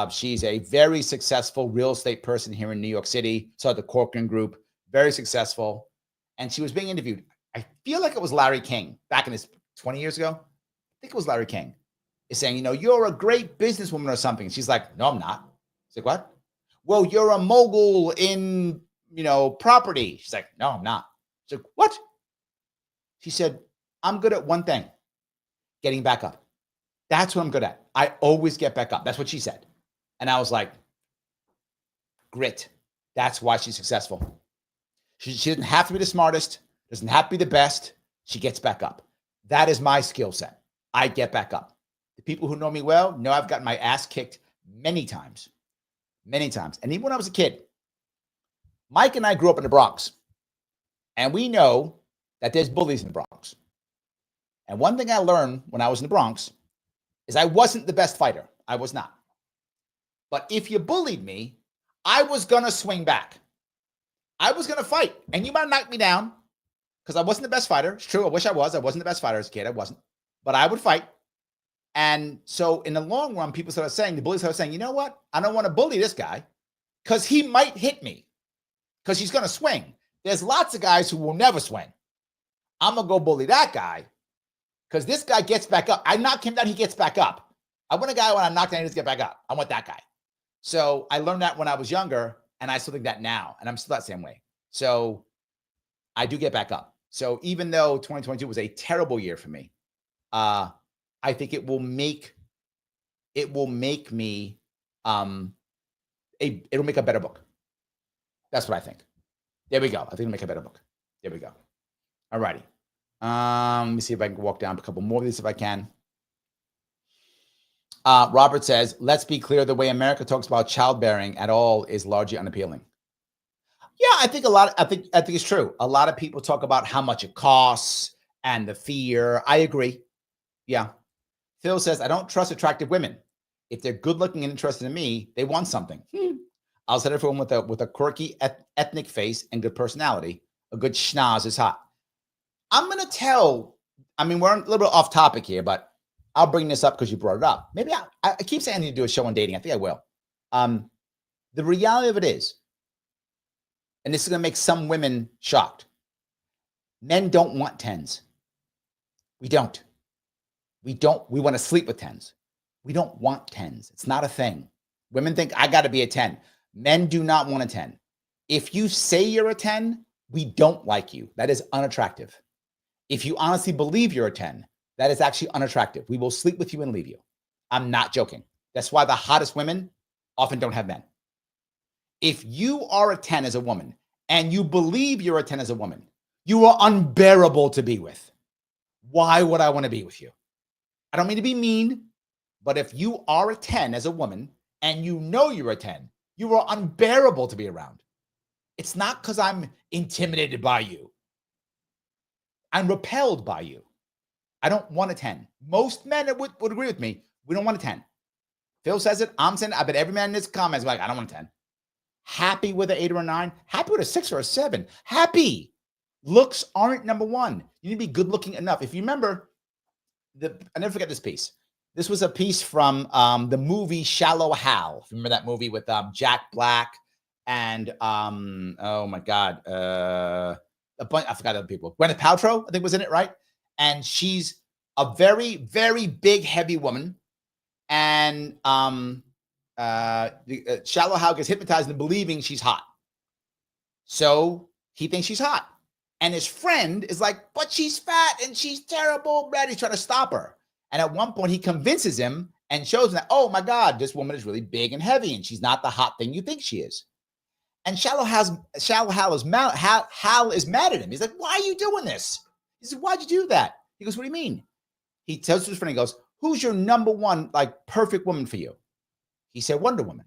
She's a very successful real estate person here in New York City. So the Corcoran Group, very successful. And she was being interviewed. I feel like it was Larry King back in his 20 years ago. I think it was Larry King. Is saying, you're a great businesswoman or something. She's like, no, I'm not. He's like, what? Well, you're a mogul in, property. She's like, no, I'm not. She's like, what? She said, I'm good at one thing, getting back up. That's what I'm good at. I always get back up. That's what she said. And I was like, grit. That's why she's successful. She doesn't have to be the smartest, doesn't have to be the best. She gets back up. That is my skill set. I get back up. The people who know me well know I've gotten my ass kicked many times. Many times. And even when I was a kid, Mike and I grew up in the Bronx. And we know that there's bullies in the Bronx. And one thing I learned when I was in the Bronx is I wasn't the best fighter. I was not. But if you bullied me, I was going to swing back. I was going to fight. And you might knock me down because I wasn't the best fighter. It's true. I wish I was. I wasn't the best fighter as a kid. I wasn't. But I would fight. And so in the long run, people started saying, the bullies started saying, you know what? I don't want to bully this guy because he might hit me because he's going to swing. There's lots of guys who will never swing. I'm going to go bully that guy because this guy gets back up. I knock him down, he gets back up. I want a guy when I knock down, he doesn't get back up. I want that guy. So I learned that when I was younger, and I still think that now, and I'm still that same way. So I do get back up. So even though 2022 was a terrible year for me, I think it will make me it'll make a better book. That's what I think. There we go. I think it'll make a better book. There we go. All righty. Let me see if I can walk down a couple more of these if I can. Robert says, let's be clear, the way America talks about childbearing at all is largely unappealing. Yeah, I think it's true. A lot of people talk about how much it costs and the fear. I agree. Yeah. Phil says, I don't trust attractive women. If they're good looking and interested in me, they want something. I'll set everyone with a quirky ethnic face and good personality. A good schnoz is hot. I'm going to tell, we're a little bit off topic here, but I'll bring this up because you brought it up. Maybe I keep saying I need to do a show on dating. I think I will. The reality of it is, and this is going to make some women shocked, men don't want 10s. We don't. We want to sleep with 10s. We don't want 10s. It's not a thing. Women think I got to be a 10. Men do not want a 10. If you say you're a 10, we don't like you. That is unattractive. If you honestly believe you're a 10, that is actually unattractive. We will sleep with you and leave you. I'm not joking. That's why the hottest women often don't have men. If you are a 10 as a woman and you believe you're a 10 as a woman, you are unbearable to be with. Why would I want to be with you? I don't mean to be mean, but if you are a 10 as a woman and you know you're a 10, you are unbearable to be around. It's not because I'm intimidated by you. I'm repelled by you. I don't want a 10. Most men would agree with me. We don't want a 10. Phil says it. I'm saying it. I bet every man in this comments is like, I don't want a 10. Happy with an 8 or a 9. Happy with a 6 or a 7. Happy. Looks aren't number one. You need to be good looking enough. If you remember, I never forget this piece. This was a piece from the movie Shallow Hal. Remember that movie with Jack Black and oh my God, a bunch, I forgot other people. Gwyneth Paltrow, I think, was in it, right? And she's a very, very big, heavy woman. And Shallow Hal gets hypnotized into believing she's hot. So he thinks she's hot. And his friend is like, but she's fat and she's terrible. Brad, he's trying to stop her. And at one point, he convinces him and shows him that, oh my God, this woman is really big and heavy and she's not the hot thing you think she is. And Hal is mad at him. He's like, why are you doing this? He said, why'd you do that? He goes, what do you mean? He tells his friend, he goes, who's your number one, like, perfect woman for you? He said, Wonder Woman.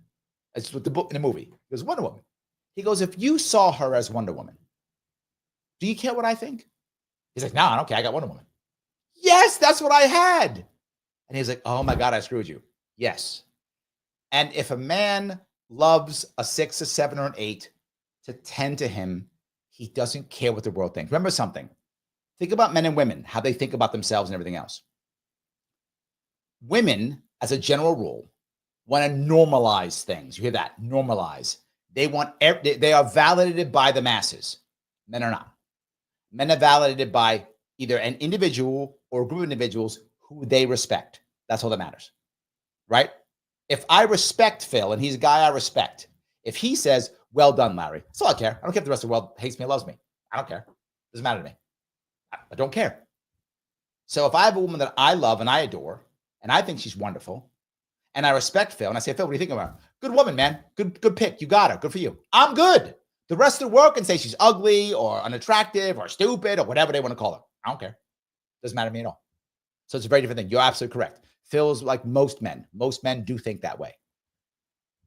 It's with the book in the movie. He goes, Wonder Woman. He goes, if you saw her as Wonder Woman, do you care what I think? He's like, no, I don't care. I got Wonder Woman. Yes, that's what I had. And he's like, oh my God, I screwed you. Yes. And if a man loves a 6, a 7, or an 8 to 10 to him, he doesn't care what the world thinks. Remember something. Think about men and women, how they think about themselves and everything else. Women, as a general rule, want to normalize things. You hear that? Normalize. They are validated by the masses. Men are not. Men are validated by either an individual or a group of individuals who they respect. That's all that matters, right? If I respect Phil and he's a guy I respect, if he says, well done, Larry, that's all I care. I don't care if the rest of the world hates me or loves me. I don't care. Doesn't matter to me. I don't care. So if I have a woman that I love and I adore, and I think she's wonderful, and I respect Phil, and I say, Phil, what do you think about her? Good woman, man. Good pick. You got her. Good for you. I'm good. The rest of the world can say she's ugly or unattractive or stupid or whatever they want to call her. I don't care. Doesn't matter to me at all. So it's a very different thing. You're absolutely correct. Phil's like most men. Most men do think that way.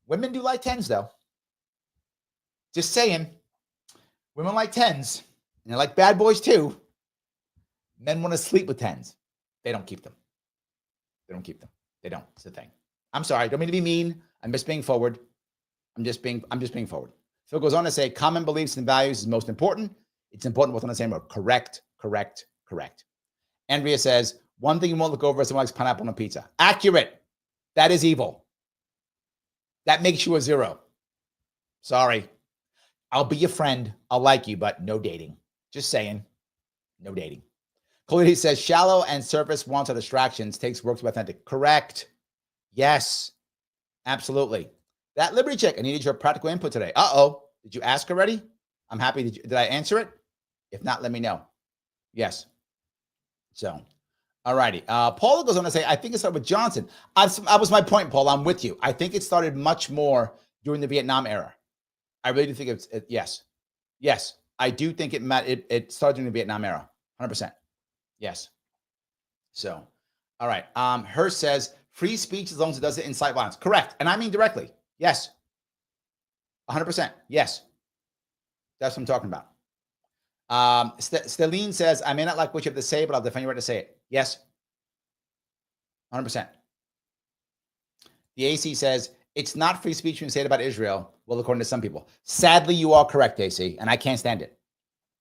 Women do like 10s, though. Just saying. Women like 10s. And they like bad boys, too. Men want to sleep with 10s. They don't keep them. They don't keep them. They don't. It's the thing. I'm sorry. I don't mean to be mean. I'm just being forward. I'm just being forward. Phil goes on to say, common beliefs and values is most important. It's important both on the same word. Correct, correct, correct. Andrea says, one thing you won't look over is someone likes pineapple on a pizza. Accurate. That is evil. That makes you a 0. Sorry. I'll be your friend. I'll like you, but no dating. Just saying. No dating. Colby says, shallow and surface wants are distractions. Takes work to be authentic. Correct. Yes. Absolutely. That Liberty check, I needed your practical input today. Uh-oh. Did you ask already? I'm happy. Did I answer it? If not, let me know. Yes. So, all righty. Paula goes on to say, I think it started with Johnson. That was my point, Paul. I'm with you. I think it started much more during the Vietnam era. I really do think it's, yes. Yes. I do think it started during the Vietnam era. 100%. Yes. So, all right. Her says, free speech as long as it doesn't incite violence. Correct. And I mean directly. Yes. 100%. Yes. That's what I'm talking about. Stelline says, I may not like what you have to say, but I'll defend your right to say it. Yes. 100%. The AC says, it's not free speech when you say it about Israel. Well, according to some people. Sadly, you are correct, AC, and I can't stand it.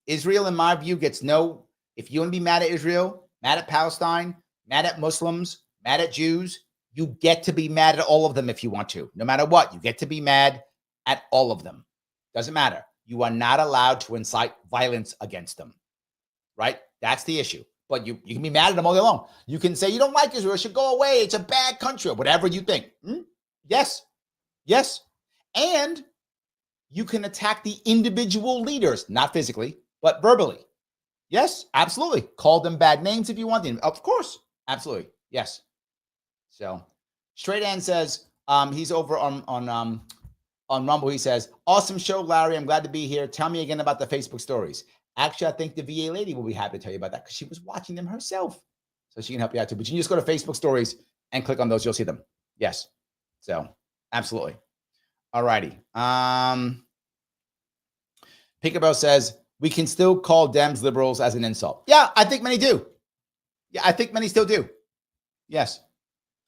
Israel, in my view, gets no, if you want to be mad at Israel, mad at Palestine, mad at Muslims, mad at Jews, you get to be mad at all of them if you want to. No matter what, you get to be mad at all of them. Doesn't matter. You are not allowed to incite violence against them, right? That's the issue. But you can be mad at them all day long. You can say, you don't like Israel, it should go away. It's a bad country, or whatever you think. Yes. Yes. And you can attack the individual leaders, not physically, but verbally. Yes, absolutely. Call them bad names if you want them. Of course. Absolutely. Yes. So Straight Ann says, he's over on Rumble. He says, awesome show, Larry. I'm glad to be here. Tell me again about the Facebook stories. Actually, I think the VA lady will be happy to tell you about that because she was watching them herself. So she can help you out too. But you can just go to Facebook stories and click on those. You'll see them. Yes. So absolutely. All righty. Pickerbell says, we can still call Dems liberals as an insult. Yeah, I think many do. Yeah, I think many still do. Yes.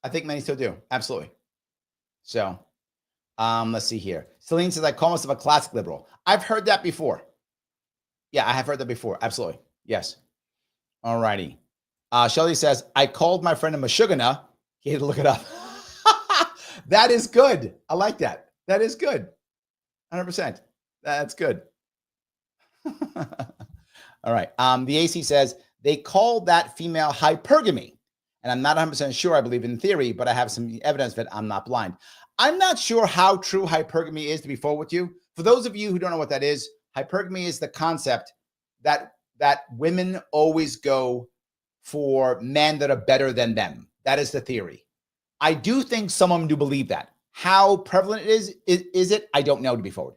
I think many still do. Absolutely. So, let's see here. Celine says, I call myself a classic liberal. I've heard that before. Yeah, I have heard that before. Absolutely. Yes. All righty. Shelly says, I called my friend a Mashugana. He had to look it up. That is good. I like that. That is good. 100%. That's good. All right. The AC says, they call that female hypergamy. And I'm not 100% sure I believe in theory, but I have some evidence that I'm not blind. I'm not sure how true hypergamy is, to be forward with you. For those of you who don't know what that is, hypergamy is the concept that women always go for men that are better than them. That is the theory. I do think some of them do believe that. How prevalent it is it? I don't know, to be forward.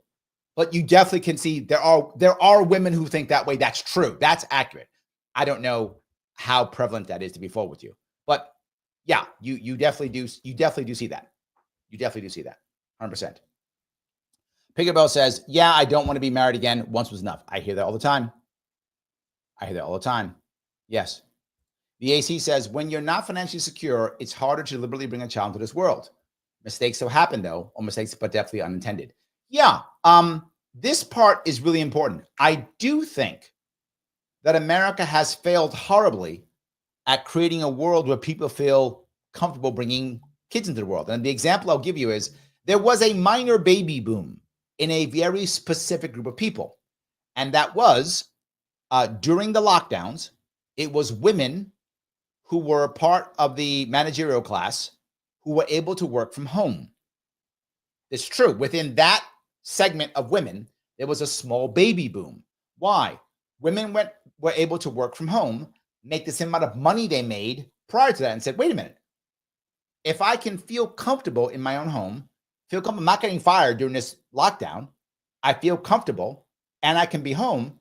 But you definitely can see there are women who think that way. That's true. That's accurate. I don't know how prevalent that is, to be forward with you. But yeah, you definitely do. You definitely do see that. You definitely do see that. 100%. Piggerbell says, yeah, I don't want to be married again. Once was enough. I hear that all the time. Yes. The AC says, when you're not financially secure, it's harder to deliberately bring a child into this world. Mistakes will happen, though, or mistakes, but definitely unintended. Yeah. This part is really important. I do think that America has failed horribly at creating a world where people feel comfortable bringing kids into the world. And the example I'll give you is there was a minor baby boom in a very specific group of people. And that was during the lockdowns, it was women who were part of the managerial class who were able to work from home. It's true. Within that segment of women, there was a small baby boom. Why? Women were able to work from home, make the same amount of money they made prior to that, and said, wait a minute. If I can feel comfortable in my own home, feel comfortable, I'm not getting fired during this lockdown, I feel comfortable, and I can be home,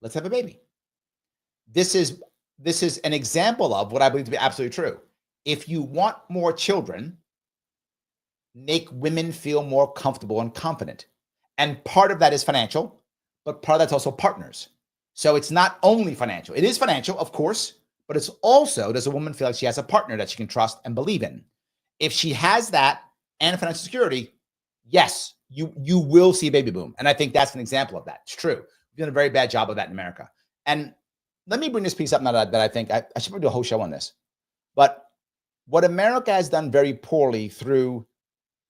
let's have a baby. This is an example of what I believe to be absolutely true. If you want more children, make women feel more comfortable and confident. And part of that is financial, but part of that's also partners. So it's not only financial. It is financial, of course, but it's also, does a woman feel like she has a partner that she can trust and believe in? If she has that and financial security, yes, you will see a baby boom. And I think that's an example of that. It's true. We've done a very bad job of that in America. And let me bring this piece up now that I think I should probably do a whole show on this. But what America has done very poorly through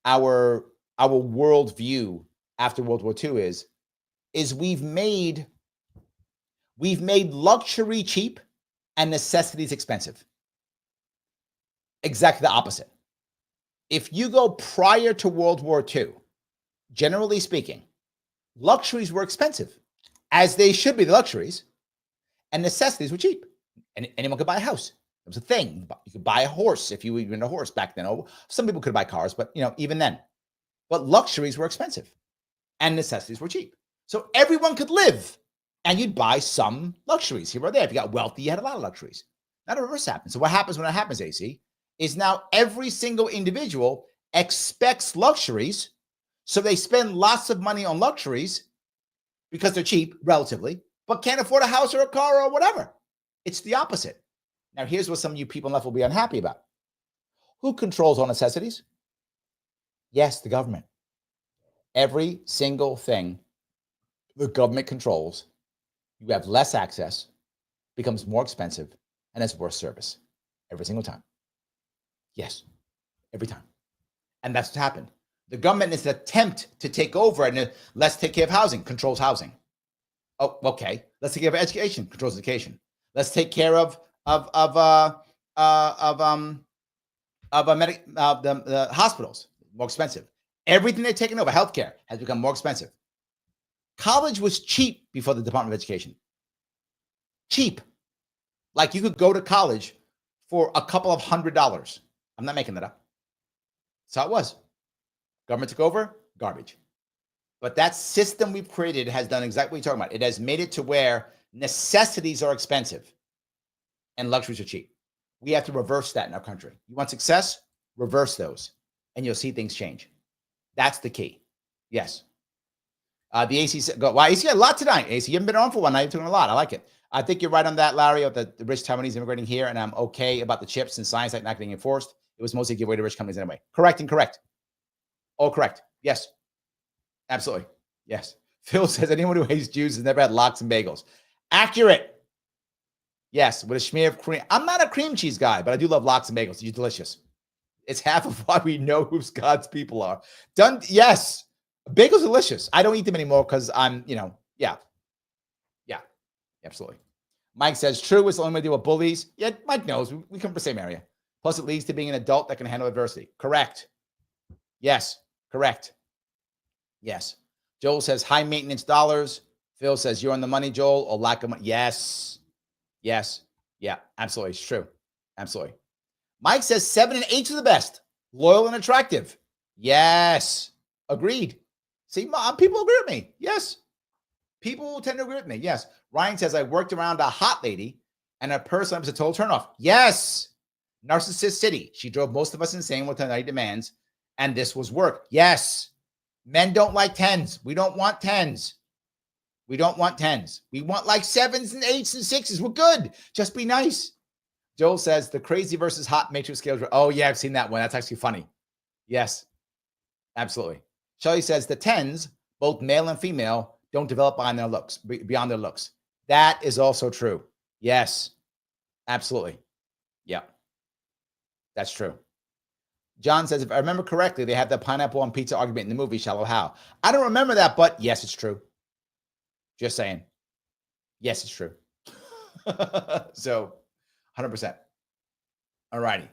our worldview after World War II is we've made luxury cheap and necessities expensive. Exactly the opposite. If you go prior to World War II, generally speaking, luxuries were expensive, as they should be, the luxuries, and necessities were cheap. And anyone could buy a house. It was a thing. You could buy a horse if you were in a horse back then. Oh, some people could buy cars, but even then. But luxuries were expensive and necessities were cheap. So everyone could live and you'd buy some luxuries here or there. If you got wealthy, you had a lot of luxuries. Now the reverse happens. So what happens when that happens, AC, is now every single individual expects luxuries. So they spend lots of money on luxuries because they're cheap, relatively, but can't afford a house or a car or whatever. It's the opposite. Now, here's what some of you people in left will be unhappy about. Who controls all necessities? Yes, the government. Every single thing the government controls, you have less access, becomes more expensive, and has worse service every single time. Yes, every time. And that's what happened. The government is an attempt to take over and let's take care of housing, controls housing. Oh, okay. Let's take care of education, controls education. Let's take care of the hospitals, more expensive. Everything they're taking over, healthcare, has become more expensive. College was cheap before the Department of Education. Cheap. Like you could go to college for a couple of $100. I'm not making that up. That's how it was. Government took over, garbage. But that system we've created has done exactly what you're talking about. It has made it to where necessities are expensive and luxuries are cheap. We have to reverse that in our country. You want success? Reverse those, and you'll see things change. That's the key. Yes. The AC said, wow, AC got a lot tonight. AC, you haven't been on for one night. You're doing a lot. I like it. I think you're right on that, Larry, of the rich Taiwanese immigrating here, and I'm okay about the chips and science like not getting enforced. It was mostly giveaway to rich companies anyway. Correct and correct. All correct. Yes. Absolutely. Yes. Phil says anyone who hates Jews has never had lox and bagels. Accurate. Yes, with a smear of cream. I'm not a cream cheese guy, but I do love lox and bagels. They're delicious. It's half of why we know who God's people are. Done. Yes. Bagels are delicious. I don't eat them anymore because I'm, yeah. Yeah. Absolutely. Mike says, true, it's the only way to deal with bullies. Yeah, Mike knows. We come from the same area. Plus, it leads to being an adult that can handle adversity. Correct. Yes. Correct. Yes. Joel says, high maintenance dollars. Phil says, you're on the money, Joel, or lack of money. Yes. Yes. Yeah, absolutely. It's true. Absolutely. Mike says 7 and 8 are the best. Loyal and attractive. Yes. Agreed. See, people agree with me. Yes. People tend to agree with me. Yes. Ryan says, I worked around a hot lady and her person was a total turnoff. Yes. Narcissist City. She drove most of us insane with her night demands. And this was work. Yes. Men don't like 10s. We don't want 10s. We don't want 10s. We want like 7s and 8s and 6s. We're good. Just be nice. Joel says the crazy versus hot matrix scales. Oh, yeah, I've seen that one. That's actually funny. Yes, absolutely. Shelly says the 10s, both male and female, don't develop beyond their looks. That is also true. Yes, absolutely. Yeah, that's true. John says, if I remember correctly, they have the pineapple on pizza argument in the movie Shallow Hal. I don't remember that, but yes, it's true. Just saying. Yes, it's true. So 100%. All righty.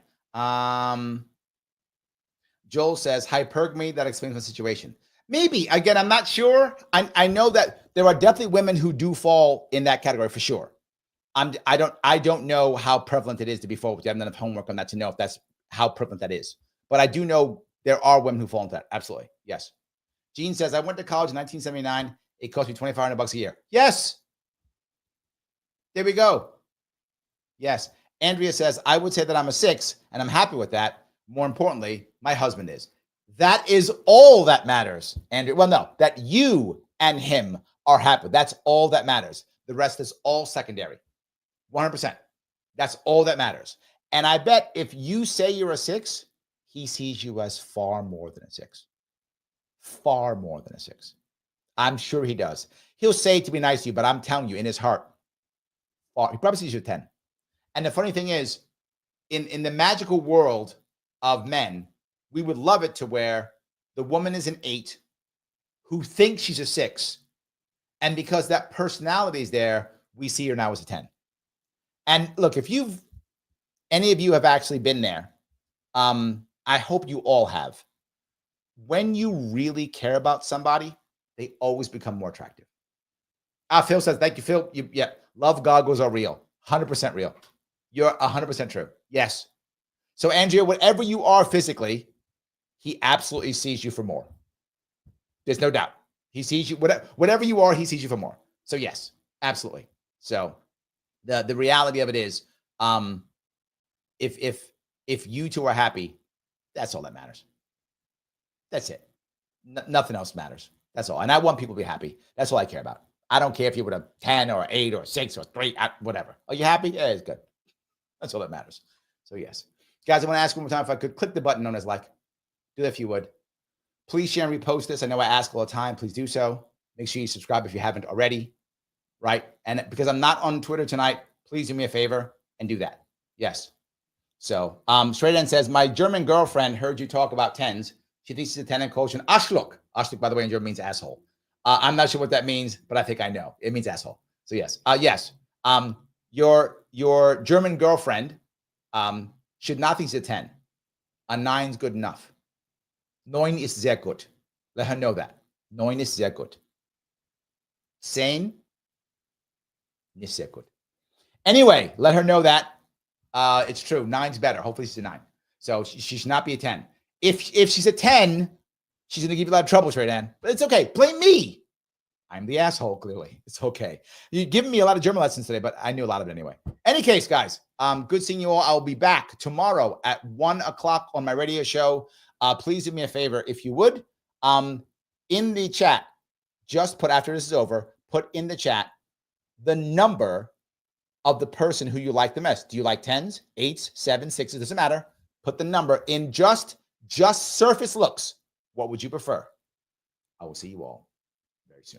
Joel says, hypergamy, that explains my situation. Maybe. Again, I'm not sure. I know that there are definitely women who do fall in that category for sure. I don't know how prevalent it is to be forward. I haven't done enough homework on that to know if that's how prevalent that is. But I do know there are women who fall into that. Absolutely. Yes. Gene says, I went to college in 1979. It cost me $2,500 a year. Yes. There we go. Yes. Andrea says, I would say that I'm a 6, and I'm happy with that. More importantly, my husband is. That is all that matters, Andrea. Well, no, that you and him are happy. That's all that matters. The rest is all secondary. 100%. That's all that matters. And I bet if you say you're a 6, he sees you as far more than a 6. Far more than a 6. I'm sure he does. He'll say to be nice to you, but I'm telling you, in his heart, he probably sees you a 10. And the funny thing is, in the magical world of men, we would love it to where the woman is an 8 who thinks she's a 6. And because that personality is there, we see her now as a 10. And look, if any of you have actually been there, I hope you all have. When you really care about somebody, they always become more attractive. Phil says, thank you, Phil. Yeah, love goggles are real. 100% real. You're 100% true. Yes. So, Andrea, whatever you are physically, he absolutely sees you for more. There's no doubt. He sees you, whatever you are, he sees you for more. So, yes, absolutely. So, the reality of it is, if you two are happy, that's all that matters. That's it. Nothing else matters. That's all. And I want people to be happy. That's all I care about. I don't care if you're with a 10 or 8 or 6 or 3, whatever. Are you happy? Yeah, it's good. That's all that matters. So, yes. Guys, I want to ask one more time if I could click the button known as like. Do that if you would. Please share and repost this. I know I ask all the time. Please do so. Make sure you subscribe if you haven't already. Right? And because I'm not on Twitter tonight, please do me a favor and do that. Yes. So, Straight End says, my German girlfriend heard you talk about 10s. She thinks she's a 10 and calls you an Arschloch. Arschloch, by the way, in German means asshole. I'm not sure what that means, but I think I know. It means asshole. So yes. Yes. Your German girlfriend should not think she's a 10. A 9's good enough. 9 ist sehr gut. Let her know that. 9 ist sehr gut. 10, nicht sehr gut. Anyway, let her know that. It's true. 9's better. Hopefully she's a 9. So she should not be a 10. If she's a 10, she's going to give you a lot of trouble, Straight Ann. But it's okay. Blame me. I'm the asshole, clearly. It's okay. You've given me a lot of German lessons today, but I knew a lot of it anyway. Any case, guys, good seeing you all. I'll be back tomorrow at 1 o'clock on my radio show. Please do me a favor, if you would. In the chat, just put, after this is over, put in the chat the number of the person who you like the most. Do you like 10s, 8s, 7s, 6s? Doesn't matter. put the number in just surface looks. What would you prefer? I will see you all